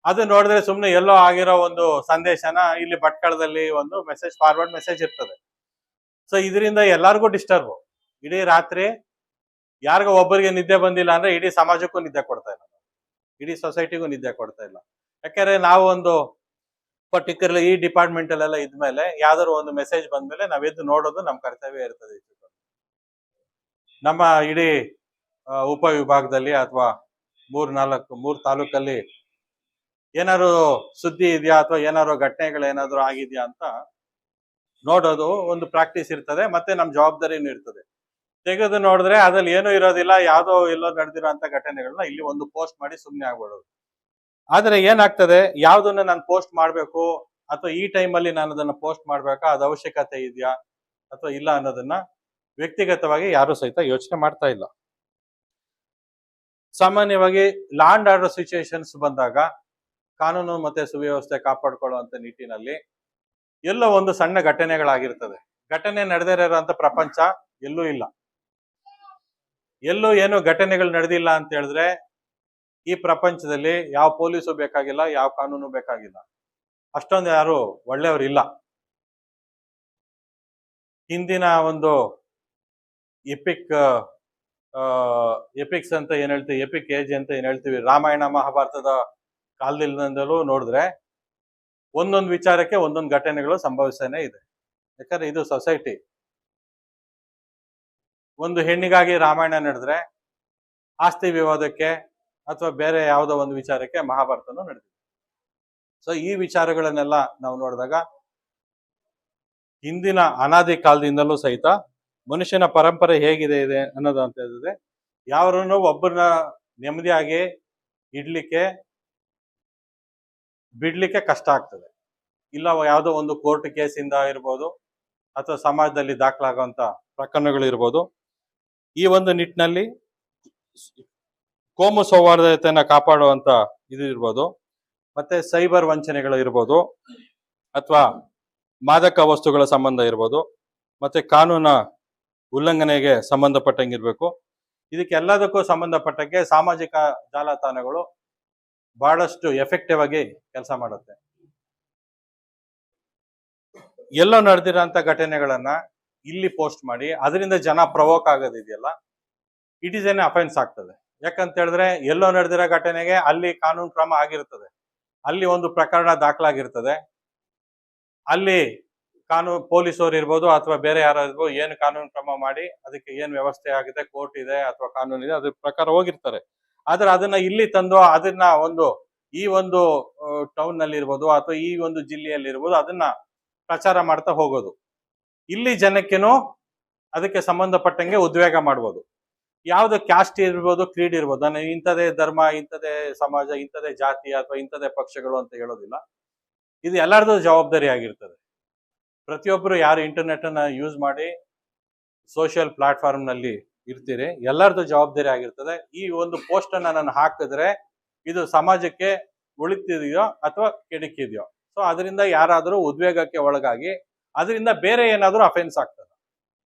ಅದು ನೋಡಿದ್ರೆ ಸುಮ್ಮನೆ ಎಲ್ಲೋ ಆಗಿರೋ ಒಂದು ಸಂದೇಶನ ಇಲ್ಲಿ ಭಟ್ಕಳದಲ್ಲಿ ಒಂದು ಮೆಸೇಜ್, ಫಾರ್ವರ್ಡ್ ಮೆಸೇಜ್ ಇರ್ತದೆ. ಸೊ ಇದರಿಂದ ಎಲ್ಲರಿಗೂ ಡಿಸ್ಟರ್ಬ್. ಇಡೀ ರಾತ್ರಿ ಯಾರಿಗೋ ಒಬ್ಬರಿಗೆ ನಿದ್ದೆ ಬಂದಿಲ್ಲ ಅಂದ್ರೆ ಇಡೀ ಸಮಾಜಕ್ಕೂ ನಿದ್ದೆ ಕೊಡ್ತಾ ಇಲ್ಲ, ಇಡೀ ಸೊಸೈಟಿಗೂ ನಿದ್ದೆ ಕೊಡ್ತಾ ಇಲ್ಲ. ಯಾಕಂದ್ರೆ ನಾವು ಒಂದು ಪರ್ಟಿಕ್ಯುಲರ್ ಈ ಡಿಪಾರ್ಟ್ಮೆಂಟ್ ಅಲ್ಲೆಲ್ಲ ಇದ್ಮೇಲೆ ಯಾವ್ದಾದ್ರು ಒಂದು ಮೆಸೇಜ್ ಬಂದ್ಮೇಲೆ ನಾವೆದ್ದು ನೋಡೋದು ನಮ್ಮ ಕರ್ತವ್ಯ ಇರ್ತದೆ. ನಮ್ಮ ಇಡೀ ಉಪವಿಭಾಗದಲ್ಲಿ ಅಥವಾ 3 ತಾಲೂಕಲ್ಲಿ ಏನಾದ್ರು ಸುದ್ದಿ ಇದೆಯಾ ಅಥವಾ ಏನಾದ್ರು ಘಟನೆಗಳೇನಾದ್ರು ಆಗಿದೆಯಾ ಅಂತ ನೋಡೋದು ಒಂದು ಪ್ರಾಕ್ಟೀಸ್ ಇರ್ತದೆ. ಮತ್ತೆ ನಮ್ಮ ಜವಾಬ್ದಾರಿನೂ ಇರ್ತದೆ. ತೆಗೆದು ನೋಡಿದ್ರೆ ಅದ್ರಲ್ಲಿ ಏನೂ ಇರೋದಿಲ್ಲ, ಯಾವುದೋ ಎಲ್ಲೋ ನಡೆದಿರೋ ಅಂತ ಘಟನೆಗಳನ್ನ ಇಲ್ಲಿ ಒಂದು ಪೋಸ್ಟ್ ಮಾಡಿ ಸುಮ್ಮನೆ ಆಗ್ಬಿಡೋದು. ಆದ್ರೆ ಏನಾಗ್ತದೆ, ಯಾವ್ದನ್ನ ನಾನು ಪೋಸ್ಟ್ ಮಾಡ್ಬೇಕು ಅಥವಾ ಈ ಟೈಮಲ್ಲಿ ನಾನು ಅದನ್ನ ಪೋಸ್ಟ್ ಮಾಡ್ಬೇಕಾ, ಅದು ಅವಶ್ಯಕತೆ ಇದೆಯಾ ಅಥವಾ ಇಲ್ಲ ಅನ್ನೋದನ್ನ ವ್ಯಕ್ತಿಗತವಾಗಿ ಯಾರು ಸಹಿತ ಯೋಚನೆ ಮಾಡ್ತಾ ಇಲ್ಲ. ಸಾಮಾನ್ಯವಾಗಿ ಲಾ ಅಂಡ್ ಆರ್ಡರ್ ಸಿಚುಯೇಷನ್ಸ್ ಬಂದಾಗ ಕಾನೂನು ಮತ್ತೆ ಸುವ್ಯವಸ್ಥೆ ಕಾಪಾಡ್ಕೊಳ್ಳುವಂತ ನಿಟ್ಟಿನಲ್ಲಿ ಎಲ್ಲೋ ಒಂದು ಸಣ್ಣ ಘಟನೆಗಳಾಗಿರ್ತದೆ. ಘಟನೆ ನಡೆದೇ ಇರೋಂಥ ಪ್ರಪಂಚ ಎಲ್ಲೂ ಇಲ್ಲ. ಎಲ್ಲೂ ಏನು ಘಟನೆಗಳು ನಡೆದಿಲ್ಲ ಅಂತ ಹೇಳಿದ್ರೆ ಈ ಪ್ರಪಂಚದಲ್ಲಿ ಯಾವ ಪೊಲೀಸು ಬೇಕಾಗಿಲ್ಲ, ಯಾವ ಕಾನೂನು ಬೇಕಾಗಿಲ್ಲ. ಅಷ್ಟೊಂದು ಯಾರು ಒಳ್ಳೆಯವರು ಇಲ್ಲ. ಹಿಂದಿನ ಒಂದು ಎಪಿಕ್ಸ್ ಅಂತ ಏನ್ ಹೇಳ್ತೀವಿ, ಎಪಿಕ್ ಏಜ್ ಅಂತ ಏನ್ ಹೇಳ್ತೀವಿ, ರಾಮಾಯಣ ಮಹಾಭಾರತದ ಕಾಲದಿಂದಲೂ ನೋಡಿದ್ರೆ ಒಂದೊಂದು ವಿಚಾರಕ್ಕೆ ಒಂದೊಂದು ಘಟನೆಗಳು ಸಂಭವಿಸ್ತಾನೆ ಇದೆ. ಯಾಕಂದ್ರೆ ಇದು ಸೊಸೈಟಿ. ಒಂದು ಹೆಣ್ಣಿಗಾಗಿ ರಾಮಾಯಣ ನಡೆದ್ರೆ ಆಸ್ತಿ ವಿವಾದಕ್ಕೆ ಅಥವಾ ಬೇರೆ ಯಾವುದೋ ಒಂದು ವಿಚಾರಕ್ಕೆ ಮಹಾಭಾರತನೂ ನಡೆದಿದೆ. ಸೊ ಈ ವಿಚಾರಗಳನ್ನೆಲ್ಲ ನಾವು ನೋಡಿದಾಗ ಹಿಂದಿನ ಅನಾದಿ ಕಾಲದಿಂದಲೂ ಸಹಿತ ಮನುಷ್ಯನ ಪರಂಪರೆ ಹೇಗಿದೆ ಇದೆ ಅನ್ನೋದು ಅಂತ ಹೇಳಿದ್ರೆ ಯಾರನ್ನು ಒಬ್ಬರನ್ನ ನೆಮ್ಮದಿಯಾಗಿ ಬಿಡ್ಲಿಕ್ಕೆ ಕಷ್ಟ ಆಗ್ತದೆ. ಇಲ್ಲ ಯಾವುದೋ ಒಂದು ಕೋರ್ಟ್ ಕೇಸಿಂದ ಇರ್ಬೋದು ಅಥವಾ ಸಮಾಜದಲ್ಲಿ ದಾಖಲಾಗುವಂತ ಪ್ರಕರಣಗಳು ಇರ್ಬೋದು. ಈ ಒಂದು ನಿಟ್ಟಿನಲ್ಲಿ ಕೋಮು ಸೌಹಾರ್ದತೆಯನ್ನ ಕಾಪಾಡುವಂತ ಇದು ಇರ್ಬೋದು, ಮತ್ತೆ ಸೈಬರ್ ವಂಚನೆಗಳು ಇರ್ಬೋದು, ಅಥವಾ ಮಾದಕ ವಸ್ತುಗಳ ಸಂಬಂಧ ಇರ್ಬೋದು, ಮತ್ತೆ ಕಾನೂನ ಉಲ್ಲಂಘನೆಗೆ ಸಂಬಂಧಪಟ್ಟಂಗಿರ್ಬೇಕು. ಇದಕ್ಕೆಲ್ಲದಕ್ಕೂ ಸಂಬಂಧಪಟ್ಟಂಗೆ ಸಾಮಾಜಿಕ ಜಾಲತಾಣಗಳು ಬಹಳಷ್ಟು ಎಫೆಕ್ಟಿವ್ ಆಗಿ ಕೆಲಸ ಮಾಡುತ್ತೆ. ಎಲ್ಲೋ ನಡೆದಿರೋಂಥ ಘಟನೆಗಳನ್ನ ಇಲ್ಲಿ ಪೋಸ್ಟ್ ಮಾಡಿ ಅದರಿಂದ ಜನ ಪ್ರವೋಕ್ ಆಗೋದಿದೆಯಲ್ಲ, ಇಟ್ ಈಸ್ ಎನ್ ಅಫೆನ್ಸ್ ಆಗ್ತದೆ. ಯಾಕಂತ ಹೇಳಿದ್ರೆ ಎಲ್ಲೋ ನಡೆದಿರೋ ಘಟನೆಗೆ ಅಲ್ಲಿ ಕಾನೂನು ಕ್ರಮ ಆಗಿರ್ತದೆ, ಅಲ್ಲಿ ಒಂದು ಪ್ರಕರಣ ದಾಖಲಾಗಿರ್ತದೆ, ಅಲ್ಲಿ ಪೊಲೀಸರು ಇರ್ಬೋದು ಅಥವಾ ಬೇರೆ ಯಾರು ಇರ್ಬೋದು ಏನು ಕಾನೂನು ಕ್ರಮ ಮಾಡಿ ಅದಕ್ಕೆ ಏನ್ ವ್ಯವಸ್ಥೆ ಆಗಿದೆ, ಕೋರ್ಟ್ ಇದೆ ಅಥವಾ ಕಾನೂನು ಇದೆ, ಅದ್ರ ಪ್ರಕಾರ ಹೋಗಿರ್ತಾರೆ. ಆದ್ರೆ ಅದನ್ನ ಇಲ್ಲಿ ತಂದು ಅದನ್ನ ಈ ಒಂದು ಟೌನ್ ನಲ್ಲಿ ಇರ್ಬೋದು ಅಥವಾ ಈ ಒಂದು ಜಿಲ್ಲೆಯಲ್ಲಿ ಇರ್ಬೋದು ಅದನ್ನ ಪ್ರಚಾರ ಮಾಡ್ತಾ ಹೋಗೋದು. ಇಲ್ಲಿ ಜನಕ್ಕೇನೋ ಅದಕ್ಕೆ ಸಂಬಂಧಪಟ್ಟಂಗೆ ಉದ್ವೇಗ ಮಾಡ್ಬೋದು. ಯಾವ್ದು ಕ್ಯಾಸ್ಟ್ ಇರ್ಬೋದು, ಕ್ರೀಡ್ ಇರ್ಬೋದು, ನಾನು ಇಂಥದೇ ಧರ್ಮ, ಇಂಥದೇ ಸಮಾಜ, ಇಂಥದೇ ಜಾತಿ ಅಥವಾ ಇಂಥದೇ ಪಕ್ಷಗಳು ಅಂತ ಹೇಳೋದಿಲ್ಲ. ಇದು ಎಲ್ಲರದು ಜವಾಬ್ದಾರಿ ಆಗಿರ್ತದೆ. ಪ್ರತಿಯೊಬ್ಬರು ಯಾರು ಇಂಟರ್ನೆಟ್ ಅನ್ನ ಯೂಸ್ ಮಾಡಿ ಸೋಷಿಯಲ್ ಪ್ಲಾಟ್ಫಾರ್ಮ್ ನಲ್ಲಿ ಇರ್ತೀರಿ, ಎಲ್ಲರದು ಜವಾಬ್ದಾರಿ ಆಗಿರ್ತದೆ. ಈ ಒಂದು ಪೋಸ್ಟ್ ಅನ್ನ ನಾನು ಹಾಕಿದ್ರೆ ಇದು ಸಮಾಜಕ್ಕೆ ಉಳಿತಿದೆಯೋ ಅಥವಾ ಕೆಡಕಿದೆಯೋ, ಸೊ ಅದರಿಂದ ಯಾರಾದರೂ ಉದ್ವೇಗಕ್ಕೆ ಒಳಗಾಗಿ ಅದರಿಂದ ಬೇರೆ ಏನಾದರೂ ಅಫೆನ್ಸ್ ಆಗ್ತದೆ,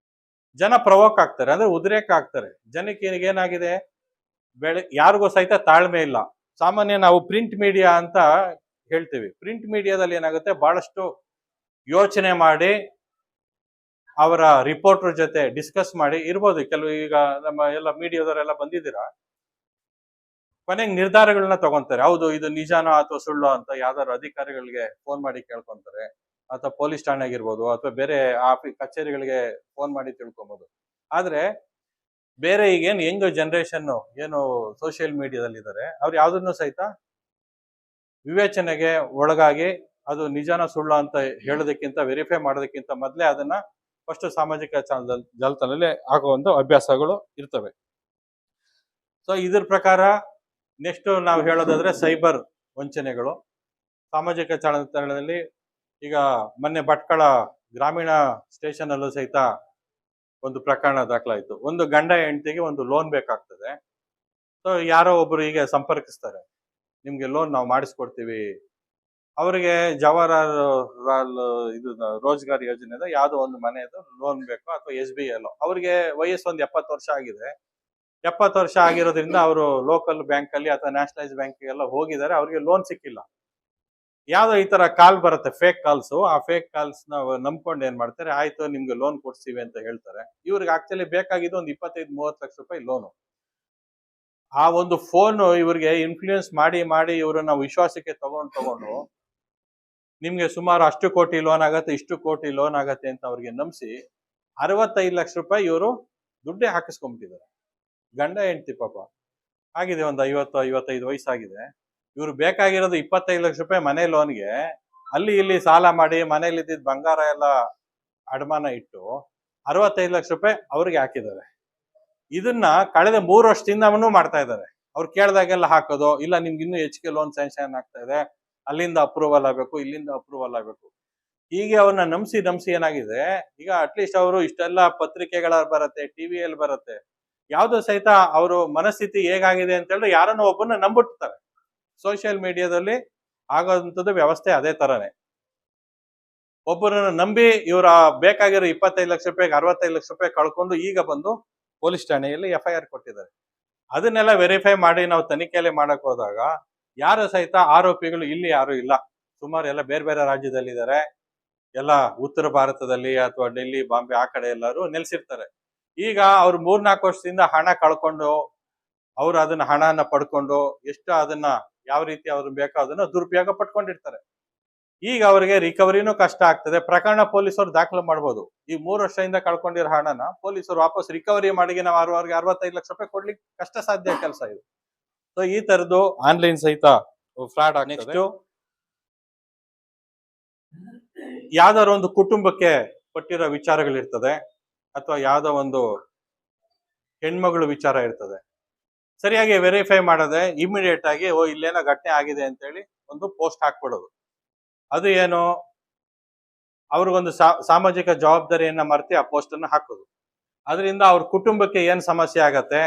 ಜನ ಪ್ರವೋಕ್ ಆಗ್ತಾರೆ, ಅಂದ್ರೆ ಉದ್ರೇಕ ಆಗ್ತಾರೆ. ಜನಕ್ಕೆ ಏನಾಗಿದೆ, ಯಾರಿಗೂ ಸಹಿತ ತಾಳ್ಮೆ ಇಲ್ಲ. ಸಾಮಾನ್ಯ ನಾವು ಪ್ರಿಂಟ್ ಮೀಡಿಯಾ ಅಂತ ಹೇಳ್ತೀವಿ. ಪ್ರಿಂಟ್ ಮೀಡಿಯಾದಲ್ಲಿ ಏನಾಗುತ್ತೆ, ಬಹಳಷ್ಟು ಯೋಚನೆ ಮಾಡಿ ಅವರ ರಿಪೋರ್ಟರ್ ಜೊತೆ ಡಿಸ್ಕಸ್ ಮಾಡಿ ಇರ್ಬೋದು. ಕೆಲವು ಈಗ ನಮ್ಮ ಎಲ್ಲ ಮೀಡಿಯಾದವರೆಲ್ಲ ಬಂದಿದ್ದೀರಾ, ಕೊನೆಗೆ ನಿರ್ಧಾರಗಳನ್ನ ತಗೊಂತಾರೆ. ಹೌದು ಇದು ನಿಜಾನೋ ಅಥವಾ ಸುಳ್ಳು ಅಂತ ಯಾವ್ದಾದ್ರು ಅಧಿಕಾರಿಗಳಿಗೆ ಫೋನ್ ಮಾಡಿ ಕೇಳ್ಕೊಂತಾರೆ, ಅಥವಾ ಪೊಲೀಸ್ ಠಾಣೆಗಿರ್ಬೋದು ಅಥವಾ ಬೇರೆ ಕಚೇರಿಗಳಿಗೆ ಫೋನ್ ಮಾಡಿ ತಿಳ್ಕೊಬಹುದು. ಆದ್ರೆ ಬೇರೆ ಈಗೇನು ಯಂಗ್ ಜನರೇಷನ್ ಏನು ಸೋಷಿಯಲ್ ಮೀಡಿಯಾದಲ್ಲಿ ಇದ್ದಾರೆ, ಅವ್ರು ಯಾವ್ದನ್ನು ಸಹಿತ ವಿವೇಚನೆಗೆ ಒಳಗಾಗಿ ಅದು ನಿಜಾನ ಸುಳ್ಳು ಅಂತ ಹೇಳೋದಕ್ಕಿಂತ ವೆರಿಫೈ ಮಾಡೋದಕ್ಕಿಂತ ಮೊದಲೇ ಅದನ್ನ ಫಸ್ಟ್ ಸಾಮಾಜಿಕ ಜಾಲತಾಣದಲ್ಲಿ ಆಗೋ ಒಂದು ಅಭ್ಯಾಸಗಳು ಇರ್ತವೆ. ಸೊ ಇದ್ರ ಪ್ರಕಾರ ನೆಕ್ಸ್ಟ್ ನಾವು ಹೇಳೋದಾದ್ರೆ ಸೈಬರ್ ವಂಚನೆಗಳು. ಸಾಮಾಜಿಕ ಜಾಲತಾಣದಲ್ಲಿ ಈಗ ಮೊನ್ನೆ ಭಟ್ಕಳ ಗ್ರಾಮೀಣ ಸ್ಟೇಷನ್ ಅಲ್ಲೂ ಸಹಿತ ಒಂದು ಪ್ರಕರಣ ದಾಖಲಾಯಿತು. ಒಂದು ಗಂಡ ಹೆಂಡತಿಗೆ ಒಂದು ಲೋನ್ ಬೇಕಾಗ್ತದೆ. ಸೊ ಯಾರೋ ಒಬ್ರು ಹೀಗೆ ಸಂಪರ್ಕಿಸ್ತಾರೆ, ನಿಮ್ಗೆ ಲೋನ್ ನಾವು ಮಾಡಿಸ್ಕೊಡ್ತೀವಿ. ಅವರಿಗೆ ಜವಾಹರಲಾಲ್ ಇದು ರೋಜ್ಗಾರ್ ಯೋಜನೆದ ಯಾವ್ದೋ ಒಂದು ಮನೆಯದು ಲೋನ್ ಬೇಕು ಅಥವಾ SBI ಅಲ್ಲೋ. ಅವ್ರಿಗೆ ವಯಸ್ಸು ಒಂದು 70 ವರ್ಷ ಆಗಿದೆ. 70 ವರ್ಷ ಆಗಿರೋದ್ರಿಂದ ಅವರು ಲೋಕಲ್ ಬ್ಯಾಂಕ್ ಅಲ್ಲಿ ಅಥವಾ ನ್ಯಾಷನಲೈಸ್ ಬ್ಯಾಂಕ್ ಎಲ್ಲ ಹೋಗಿದ್ದಾರೆ, ಅವ್ರಿಗೆ ಲೋನ್ ಸಿಕ್ಕಿಲ್ಲ. ಯಾವ್ದೋ ಈ ತರ ಕಾಲ್ ಬರುತ್ತೆ, ಫೇಕ್ ಕಾಲ್ಸ್. ಆ ಫೇಕ್ ಕಾಲ್ಸ್ ನ ನಂಬ್ಕೊಂಡು ಏನ್ ಮಾಡ್ತಾರೆ, ಆಯ್ತು ನಿಮ್ಗೆ ಲೋನ್ ಕೊಡ್ತೀವಿ ಅಂತ ಹೇಳ್ತಾರೆ. ಇವ್ರಿಗೆ ಆಕ್ಚುಲಿ ಬೇಕಾಗಿದ್ದು ಒಂದು 25-30 ಲಕ್ಷ ರೂಪಾಯಿ ಲೋನು. ಆ ಒಂದು ಫೋನ್ ಇವ್ರಿಗೆ ಇನ್ಫ್ಲೂಯೆನ್ಸ್ ಮಾಡಿ ಇವ್ರನ್ನ ವಿಶ್ವಾಸಕ್ಕೆ ತಗೊಂಡು ನಿಮ್ಗೆ ಸುಮಾರು ಅಷ್ಟು ಕೋಟಿ ಲೋನ್ ಆಗತ್ತೆ, ಇಷ್ಟು ಕೋಟಿ ಲೋನ್ ಆಗತ್ತೆ ಅಂತ ಅವ್ರಿಗೆ ನಂಬಿಸಿ 65 ಲಕ್ಷ ರೂಪಾಯಿ ಇವರು ದುಡ್ಡೇ ಹಾಕಿಸ್ಕೊಂಡ್ಬಿಟ್ಟಿದ್ದಾರೆ. ಗಂಡ ಹೆಂಡತಿ ಪಾಪ ಆಗಿದೆ, ಒಂದು 50-55 ವಯಸ್ಸಾಗಿದೆ. ಇವ್ರು ಬೇಕಾಗಿರೋದು 25 ಲಕ್ಷ ರೂಪಾಯಿ ಮನೆ ಲೋನ್ಗೆ. ಅಲ್ಲಿ ಇಲ್ಲಿ ಸಾಲ ಮಾಡಿ ಮನೇಲಿ ಇದ್ದಿದ್ದ ಬಂಗಾರ ಎಲ್ಲ ಅಡಮಾನ ಇಟ್ಟು 65 ಲಕ್ಷ ರೂಪಾಯಿ ಅವ್ರಿಗೆ ಹಾಕಿದ್ದಾರೆ. ಇದನ್ನ ಕಳೆದ 3 ವರ್ಷದಿಂದ ಮಾಡ್ತಾ ಇದ್ದಾರೆ. ಅವ್ರು ಕೇಳ್ದಾಗೆಲ್ಲ ಹಾಕೋದು, ಇಲ್ಲ ನಿಮ್ಗೆ ಇನ್ನೂ ಹೆಚ್ಚಿಗೆ ಲೋನ್ ಸ್ಯಾಂಕ್ಷನ್ ಆಗ್ತಾ ಇದೆ, ಅಲ್ಲಿಂದ ಅಪ್ರೂವಲ್ ಆಗಬೇಕು, ಇಲ್ಲಿಂದ ಅಪ್ರೂವಲ್ ಆಗಬೇಕು. ಹೀಗೆ ಅವ್ರನ್ನ ನಂಬಿಸಿ ಏನಾಗಿದೆ, ಈಗ ಅಟ್ಲೀಸ್ಟ್ ಅವರು ಇಷ್ಟೆಲ್ಲ ಪತ್ರಿಕೆಗಳ ಬರುತ್ತೆ, ಟಿವಿಯಲ್ಲಿ ಬರುತ್ತೆ, ಯಾವ್ದು ಸಹಿತ ಅವರು ಮನಸ್ಥಿತಿ ಹೇಗಾಗಿದೆ ಅಂತ ಹೇಳಿದ್ರೆ ಯಾರನ್ನೋ ಒಬ್ಬನ ನಂಬಿಡ್ತಾರೆ. ಸೋಷಿಯಲ್ ಮೀಡಿಯಾದಲ್ಲಿ ಆಗೋಂಥದ್ದು ವ್ಯವಸ್ಥೆ ಅದೇ ತರನೇ. ಒಬ್ಬರನ್ನ ನಂಬಿ ಇವರ ಬೇಕಾಗಿರೋ 25 ಲಕ್ಷ ರೂಪಾಯಿಗೆ 65 ಲಕ್ಷ ರೂಪಾಯಿ ಕಳ್ಕೊಂಡು ಈಗ ಬಂದು ಪೊಲೀಸ್ ಠಾಣೆಯಲ್ಲಿ FIR ಕೊಟ್ಟಿದ್ದಾರೆ. ಅದನ್ನೆಲ್ಲ ವೆರಿಫೈ ಮಾಡಿ ನಾವು ತನಿಖೆಯಲ್ಲಿ ಮಾಡಕ್ ಹೋದಾಗ ಯಾರು ಸಹಿತ ಆರೋಪಿಗಳು ಇಲ್ಲಿ ಯಾರು ಇಲ್ಲ. ಸುಮಾರು ಎಲ್ಲ ಬೇರೆ ಬೇರೆ ರಾಜ್ಯದಲ್ಲಿ ಇದ್ದಾರೆ, ಎಲ್ಲ ಉತ್ತರ ಭಾರತದಲ್ಲಿ ಅಥವಾ ಡೆಲ್ಲಿ, ಬಾಂಬೆ ಆ ಕಡೆ ಎಲ್ಲರೂ ನೆಲೆಸಿರ್ತಾರೆ. ಈಗ ಅವ್ರು 3-4 ವರ್ಷದಿಂದ ಹಣ ಕಳ್ಕೊಂಡು ಅವ್ರು ಅದನ್ನ ಹಣನ ಪಡ್ಕೊಂಡು ಎಷ್ಟು ಅದನ್ನ ಯಾವ ರೀತಿ ಅವ್ರು ಬೇಕೋ ಅದನ್ನ ದುರುಪಯೋಗ ಪಡ್ಕೊಂಡಿರ್ತಾರೆ. ಈಗ ಅವರಿಗೆ ರಿಕವರಿನೂ ಕಷ್ಟ ಆಗ್ತದೆ. ಪ್ರಕರಣ ಪೊಲೀಸರು ದಾಖಲು ಮಾಡ್ಬೋದು. ಈ 3 ವರ್ಷದಿಂದ ಕಳ್ಕೊಂಡಿರೋ ಹಣನ ಪೊಲೀಸರು ವಾಪಸ್ ರಿಕವರಿ ಮಾಡಿ ನಾವು ಅವ್ರಿಗೆ 65 ಲಕ್ಷ ರೂಪಾಯಿ ಕೊಡ್ಲಿಕ್ಕೆ ಕಷ್ಟ ಸಾಧ್ಯ ಕೆಲಸ ಇದು. ಸೊ ಈ ತರದ್ದು ಆನ್ಲೈನ್ ಸಹಿತ ಫ್ರಾಡ್ ಆಗಿ. ನೆಕ್ಸ್ಟ್ ಯಾವ್ದಾದ್ರು ಒಂದು ಕುಟುಂಬಕ್ಕೆ ಪಟ್ಟಿರೋ ವಿಚಾರಗಳಿರ್ತದೆ ಅಥವಾ ಯಾವ್ದೋ ಒಂದು ಹೆಣ್ಮಗಳು ವಿಚಾರ ಇರ್ತದೆ. ಸರಿಯಾಗಿ ವೆರಿಫೈ ಮಾಡದೆ ಇಮಿಡಿಯೇಟ್ ಆಗಿ ಇಲ್ಲೇನೋ ಘಟನೆ ಆಗಿದೆ ಅಂತೇಳಿ ಒಂದು ಪೋಸ್ಟ್ ಹಾಕ್ಬಿಡೋದು. ಅದು ಏನು, ಅವ್ರಿಗೊಂದು ಸಾಮಾಜಿಕ ಜವಾಬ್ದಾರಿಯನ್ನ ಮರೆತಿ ಆ ಪೋಸ್ಟ್ ಅನ್ನ ಹಾಕೋದು. ಅದರಿಂದ ಅವ್ರ ಕುಟುಂಬಕ್ಕೆ ಏನ್ ಸಮಸ್ಯೆ ಆಗತ್ತೆ,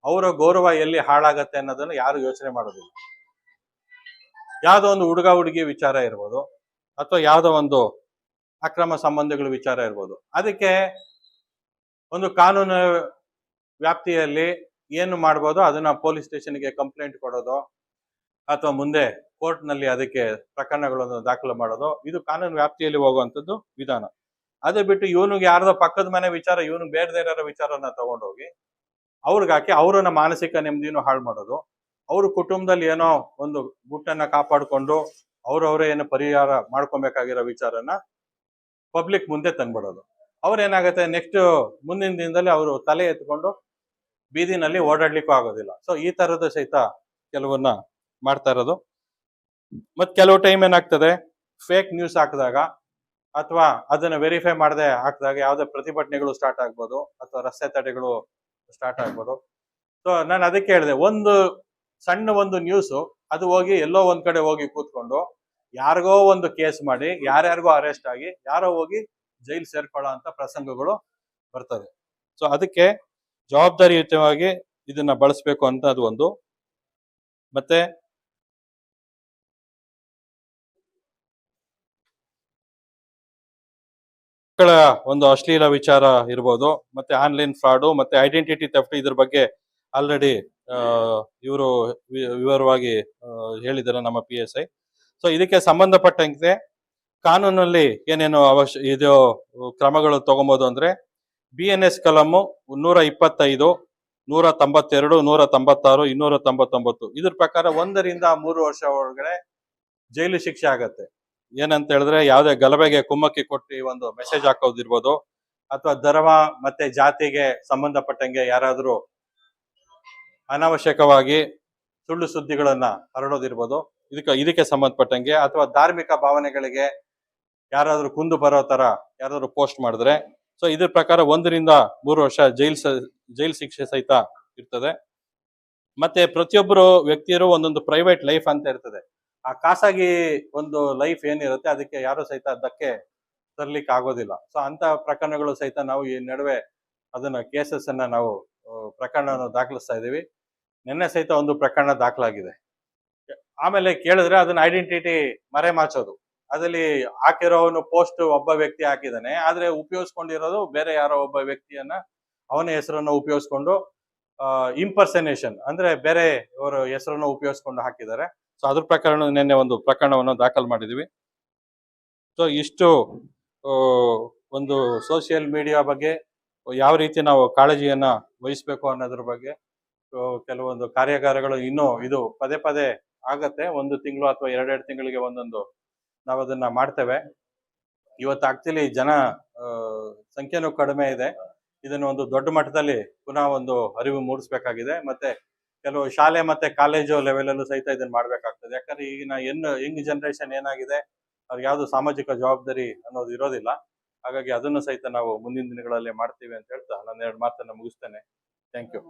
ಅವರ ಗೌರವ ಎಲ್ಲಿ ಹಾಳಾಗತ್ತೆ ಅನ್ನೋದನ್ನ ಯಾರು ಯೋಚನೆ ಮಾಡೋದಿಲ್ಲ. ಯಾವ್ದೋ ಒಂದು ಹುಡುಗ ಹುಡುಗಿ ವಿಚಾರ ಇರ್ಬೋದು ಅಥವಾ ಯಾವ್ದೋ ಒಂದು ಅಕ್ರಮ ಸಂಬಂಧಗಳ ವಿಚಾರ ಇರ್ಬೋದು. ಅದಕ್ಕೆ ಒಂದು ಕಾನೂನು ವ್ಯಾಪ್ತಿಯಲ್ಲಿ ಏನು ಮಾಡ್ಬೋದು ಅದನ್ನ ಪೊಲೀಸ್ ಸ್ಟೇಷನ್ಗೆ ಕಂಪ್ಲೇಂಟ್ ಕೊಡೋದು ಅಥವಾ ಮುಂದೆ ಕೋರ್ಟ್ ನಲ್ಲಿ ಅದಕ್ಕೆ ಪ್ರಕರಣಗಳನ್ನು ದಾಖಲು ಮಾಡೋದು, ಇದು ಕಾನೂನು ವ್ಯಾಪ್ತಿಯಲ್ಲಿ ಹೋಗುವಂಥದ್ದು ವಿಧಾನ. ಅದೇ ಬಿಟ್ಟು ಇವನಿಗೆ ಯಾರ್ದೋ ಪಕ್ಕದ ಮನೆ ವಿಚಾರ, ಇವನು ಬೇಡದೇ ಇರೋ ವಿಚಾರನ ತಗೊಂಡೋಗಿ ಅವ್ರಿಗೆ ಹಾಕಿ ಅವರನ್ನ ಮಾನಸಿಕ ನೆಮ್ಮದಿನೂ ಹಾಳು ಮಾಡೋದು. ಅವ್ರ ಕುಟುಂಬದಲ್ಲಿ ಏನೋ ಒಂದು ಗುಟ್ಟನ್ನ ಕಾಪಾಡಿಕೊಂಡು ಅವ್ರವರೇ ಏನು ಪರಿಹಾರ ಮಾಡ್ಕೊಬೇಕಾಗಿರೋ ವಿಚಾರನ ಪಬ್ಲಿಕ್ ಮುಂದೆ ತಂದ್ಬಿಡೋದು. ಅವ್ರೇನಾಗತ್ತೆ, ನೆಕ್ಸ್ಟ್ ಮುಂದಿನ ದಿನದಲ್ಲಿ ಅವರು ತಲೆ ಎತ್ಕೊಂಡು ಬೀದಿನಲ್ಲಿ ಓಡಾಡ್ಲಿಕ್ಕೂ ಆಗೋದಿಲ್ಲ. ಸೊ ಈ ತರದ ಸಹಿತ ಕೆಲವನ್ನ ಮಾಡ್ತಾ ಇರೋದು. ಮತ್ ಕೆಲವು ಟೈಮ್ ಏನಾಗ್ತದೆ, ಫೇಕ್ ನ್ಯೂಸ್ ಹಾಕಿದಾಗ ಅಥವಾ ಅದನ್ನ ವೆರಿಫೈ ಮಾಡದೆ ಹಾಕಿದಾಗ ಯಾವುದೇ ಪ್ರತಿಭಟನೆಗಳು ಸ್ಟಾರ್ಟ್ ಆಗ್ಬೋದು ಅಥವಾ ರಸ್ತೆ ತಡೆಗಳು ಸ್ಟಾರ್ಟ್ ಆಗ್ಬೋದು. ಸೊ ನಾನು ಅದಕ್ಕೆ ಹೇಳಿದೆ, ಒಂದು ಸಣ್ಣ ಒಂದು ನ್ಯೂಸು ಅದು ಹೋಗಿ ಎಲ್ಲೋ ಒಂದ್ ಕಡೆ ಹೋಗಿ ಕೂತ್ಕೊಂಡು ಯಾರಿಗೋ ಒಂದು ಕೇಸ್ ಮಾಡಿ ಯಾರ್ಯಾರಿಗೋ ಅರೆಸ್ಟ್ ಆಗಿ ಯಾರೋ ಹೋಗಿ ಜೈಲ್ ಸೇರ್ಕೊಳ್ಳೋ ಅಂತ ಪ್ರಸಂಗಗಳು ಬರ್ತದೆ. ಸೊ ಅದಕ್ಕೆ ಜವಾಬ್ದಾರಿಯುತವಾಗಿ ಇದನ್ನ ಬಳಸಬೇಕು ಅಂತ ಅದು ಒಂದು. ಮತ್ತೆ ಮಕ್ಕಳ ಒಂದು ಅಶ್ಲೀಲ ವಿಚಾರ ಇರ್ಬೋದು, ಮತ್ತೆ ಆನ್ಲೈನ್ ಫ್ರಾಡು, ಮತ್ತೆ ಐಡೆಂಟಿಟಿ ಥೆಫ್ಟ್, ಇದ್ರ ಬಗ್ಗೆ ಆಲ್ರೆಡಿ ಇವರು ವಿವರವಾಗಿ ಹೇಳಿದ್ದಾರೆ ನಮ್ಮ PSI. ಸೊ ಇದಕ್ಕೆ ಸಂಬಂಧಪಟ್ಟಂತೆ ಕಾನೂನಲ್ಲಿ ಏನೇನು ಇದು ಕ್ರಮಗಳು ತಗೊಬೋದು ಅಂದ್ರೆ, BNS ಕಲಮು 125, 192, 196, 299 ಇದ್ರ ಪ್ರಕಾರ 1 ರಿಂದ 3 ವರ್ಷ ಒಳಗಡೆ ಜೈಲು ಶಿಕ್ಷೆ ಆಗತ್ತೆ. ಏನಂತ ಹೇಳಿದ್ರೆ, ಯಾವುದೇ ಗಲಭೆಗೆ ಕುಮ್ಮಕ್ಕಿ ಕೊಟ್ಟು ಒಂದು ಮೆಸೇಜ್ ಹಾಕೋದಿರ್ಬೋದು ಅಥವಾ ಧರ್ಮ ಮತ್ತೆ ಜಾತಿಗೆ ಸಂಬಂಧಪಟ್ಟಂಗೆ ಯಾರಾದ್ರೂ ಅನಾವಶ್ಯಕವಾಗಿ ಸುಳ್ಳು ಸುದ್ದಿಗಳನ್ನ ಹರಡೋದಿರ್ಬೋದು, ಇದಕ್ಕೆ ಸಂಬಂಧಪಟ್ಟಂಗೆ ಅಥವಾ ಧಾರ್ಮಿಕ ಭಾವನೆಗಳಿಗೆ ಯಾರಾದ್ರೂ ಕುಂದು ಬರೋ ತರ ಯಾರಾದ್ರೂ ಪೋಸ್ಟ್ ಮಾಡಿದ್ರೆ, ಸೊ ಇದ್ರ ಪ್ರಕಾರ 1 ರಿಂದ 3 ವರ್ಷ ಜೈಲ್ ಶಿಕ್ಷೆ ಸಹಿತ ಇರ್ತದೆ. ಮತ್ತೆ ಪ್ರತಿಯೊಬ್ಬರು ವ್ಯಕ್ತಿಯರು ಒಂದೊಂದು ಪ್ರೈವೇಟ್ ಲೈಫ್ ಅಂತ ಇರ್ತದೆ. ಆ ಖಾಸಗಿ ಒಂದು ಲೈಫ್ ಏನಿರುತ್ತೆ ಅದಕ್ಕೆ ಯಾರು ಸಹಿತ ಧಕ್ಕೆ ತರ್ಲಿಕ್ಕೆ ಆಗೋದಿಲ್ಲ. ಸೊ ಅಂತ ಪ್ರಕರಣಗಳು ಸಹಿತ ನಾವು ಈ ನಡುವೆ ಅದನ್ನ ಕೇಸಸ್ ಅನ್ನ ನಾವು ಪ್ರಕರಣವನ್ನು ದಾಖಲಿಸ್ತಾ ಇದೀವಿ. ನಿನ್ನೆ ಸಹಿತ ಒಂದು ಪ್ರಕರಣ ದಾಖಲಾಗಿದೆ. ಆಮೇಲೆ ಕೇಳಿದ್ರೆ ಅದನ್ನ ಐಡೆಂಟಿಟಿ ಮರೆಮಾಚೋದು. ಅದ್ರಲ್ಲಿ ಹಾಕಿರೋನು ಪೋಸ್ಟ್ ಒಬ್ಬ ವ್ಯಕ್ತಿ ಹಾಕಿದಾನೆ, ಆದ್ರೆ ಉಪಯೋಗಿಸ್ಕೊಂಡಿರೋದು ಬೇರೆ ಯಾರೋ ಒಬ್ಬ ವ್ಯಕ್ತಿಯನ್ನ ಅವನ ಹೆಸರನ್ನು ಉಪಯೋಗಿಸ್ಕೊಂಡು ಇಂಪರ್ಸನೇಷನ್ ಅಂದ್ರೆ ಬೇರೆ ಅವರ ಹೆಸರನ್ನು ಉಪಯೋಗಿಸ್ಕೊಂಡು ಹಾಕಿದ್ದಾರೆ. ಸೊ ಅದ್ರ ಪ್ರಕರಣ ನಿನ್ನೆ ಒಂದು ಪ್ರಕರಣವನ್ನು ದಾಖಲು ಮಾಡಿದೀವಿ. ಸೊ ಇಷ್ಟು ಒಂದು ಸೋಷಿಯಲ್ ಮೀಡಿಯಾ ಬಗ್ಗೆ ಯಾವ ರೀತಿ ನಾವು ಕಾಳಜಿಯನ್ನ ವಹಿಸ್ಬೇಕು ಅನ್ನೋದ್ರ ಬಗ್ಗೆ ಕೆಲವೊಂದು ಕಾರ್ಯಾಗಾರಗಳು ಇನ್ನೂ ಇದು ಪದೇ ಪದೇ ಆಗತ್ತೆ. 1 ತಿಂಗಳು ಅಥವಾ 2 ತಿಂಗಳಿಗೆ ಒಂದೊಂದು ನಾವು ಅದನ್ನ ಮಾಡ್ತೇವೆ. ಇವತ್ತು ಆಕ್ಚುಲಿ ಜನ ಸಂಖ್ಯೆನೂ ಕಡಿಮೆ ಇದೆ. ಇದನ್ನು ಒಂದು ದೊಡ್ಡ ಮಟ್ಟದಲ್ಲಿ ಪುನಃ ಒಂದು ಅರಿವು ಮೂಡಿಸ್ಬೇಕಾಗಿದೆ. ಮತ್ತೆ ಕೆಲವು ಶಾಲೆ ಮತ್ತೆ ಕಾಲೇಜು ಲೆವೆಲಲ್ಲೂ ಸಹಿತ ಇದನ್ನ ಮಾಡ್ಬೇಕಾಗ್ತದೆ. ಯಾಕಂದ್ರೆ ಈಗಿನ ಯಂಗ್ ಜನರೇಷನ್ ಏನಾಗಿದೆ, ಅವ್ರಿಗೆ ಯಾವ್ದು ಸಾಮಾಜಿಕ ಜವಾಬ್ದಾರಿ ಅನ್ನೋದು ಇರೋದಿಲ್ಲ. ಹಾಗಾಗಿ ಅದನ್ನು ಸಹಿತ ನಾವು ಮುಂದಿನ ದಿನಗಳಲ್ಲಿ ಮಾಡ್ತೀವಿ ಅಂತ ಹೇಳ್ತಾ ನನ್ನ 2 ಮಾತನ್ನ ಮುಗಿಸ್ತೇನೆ. Thank you.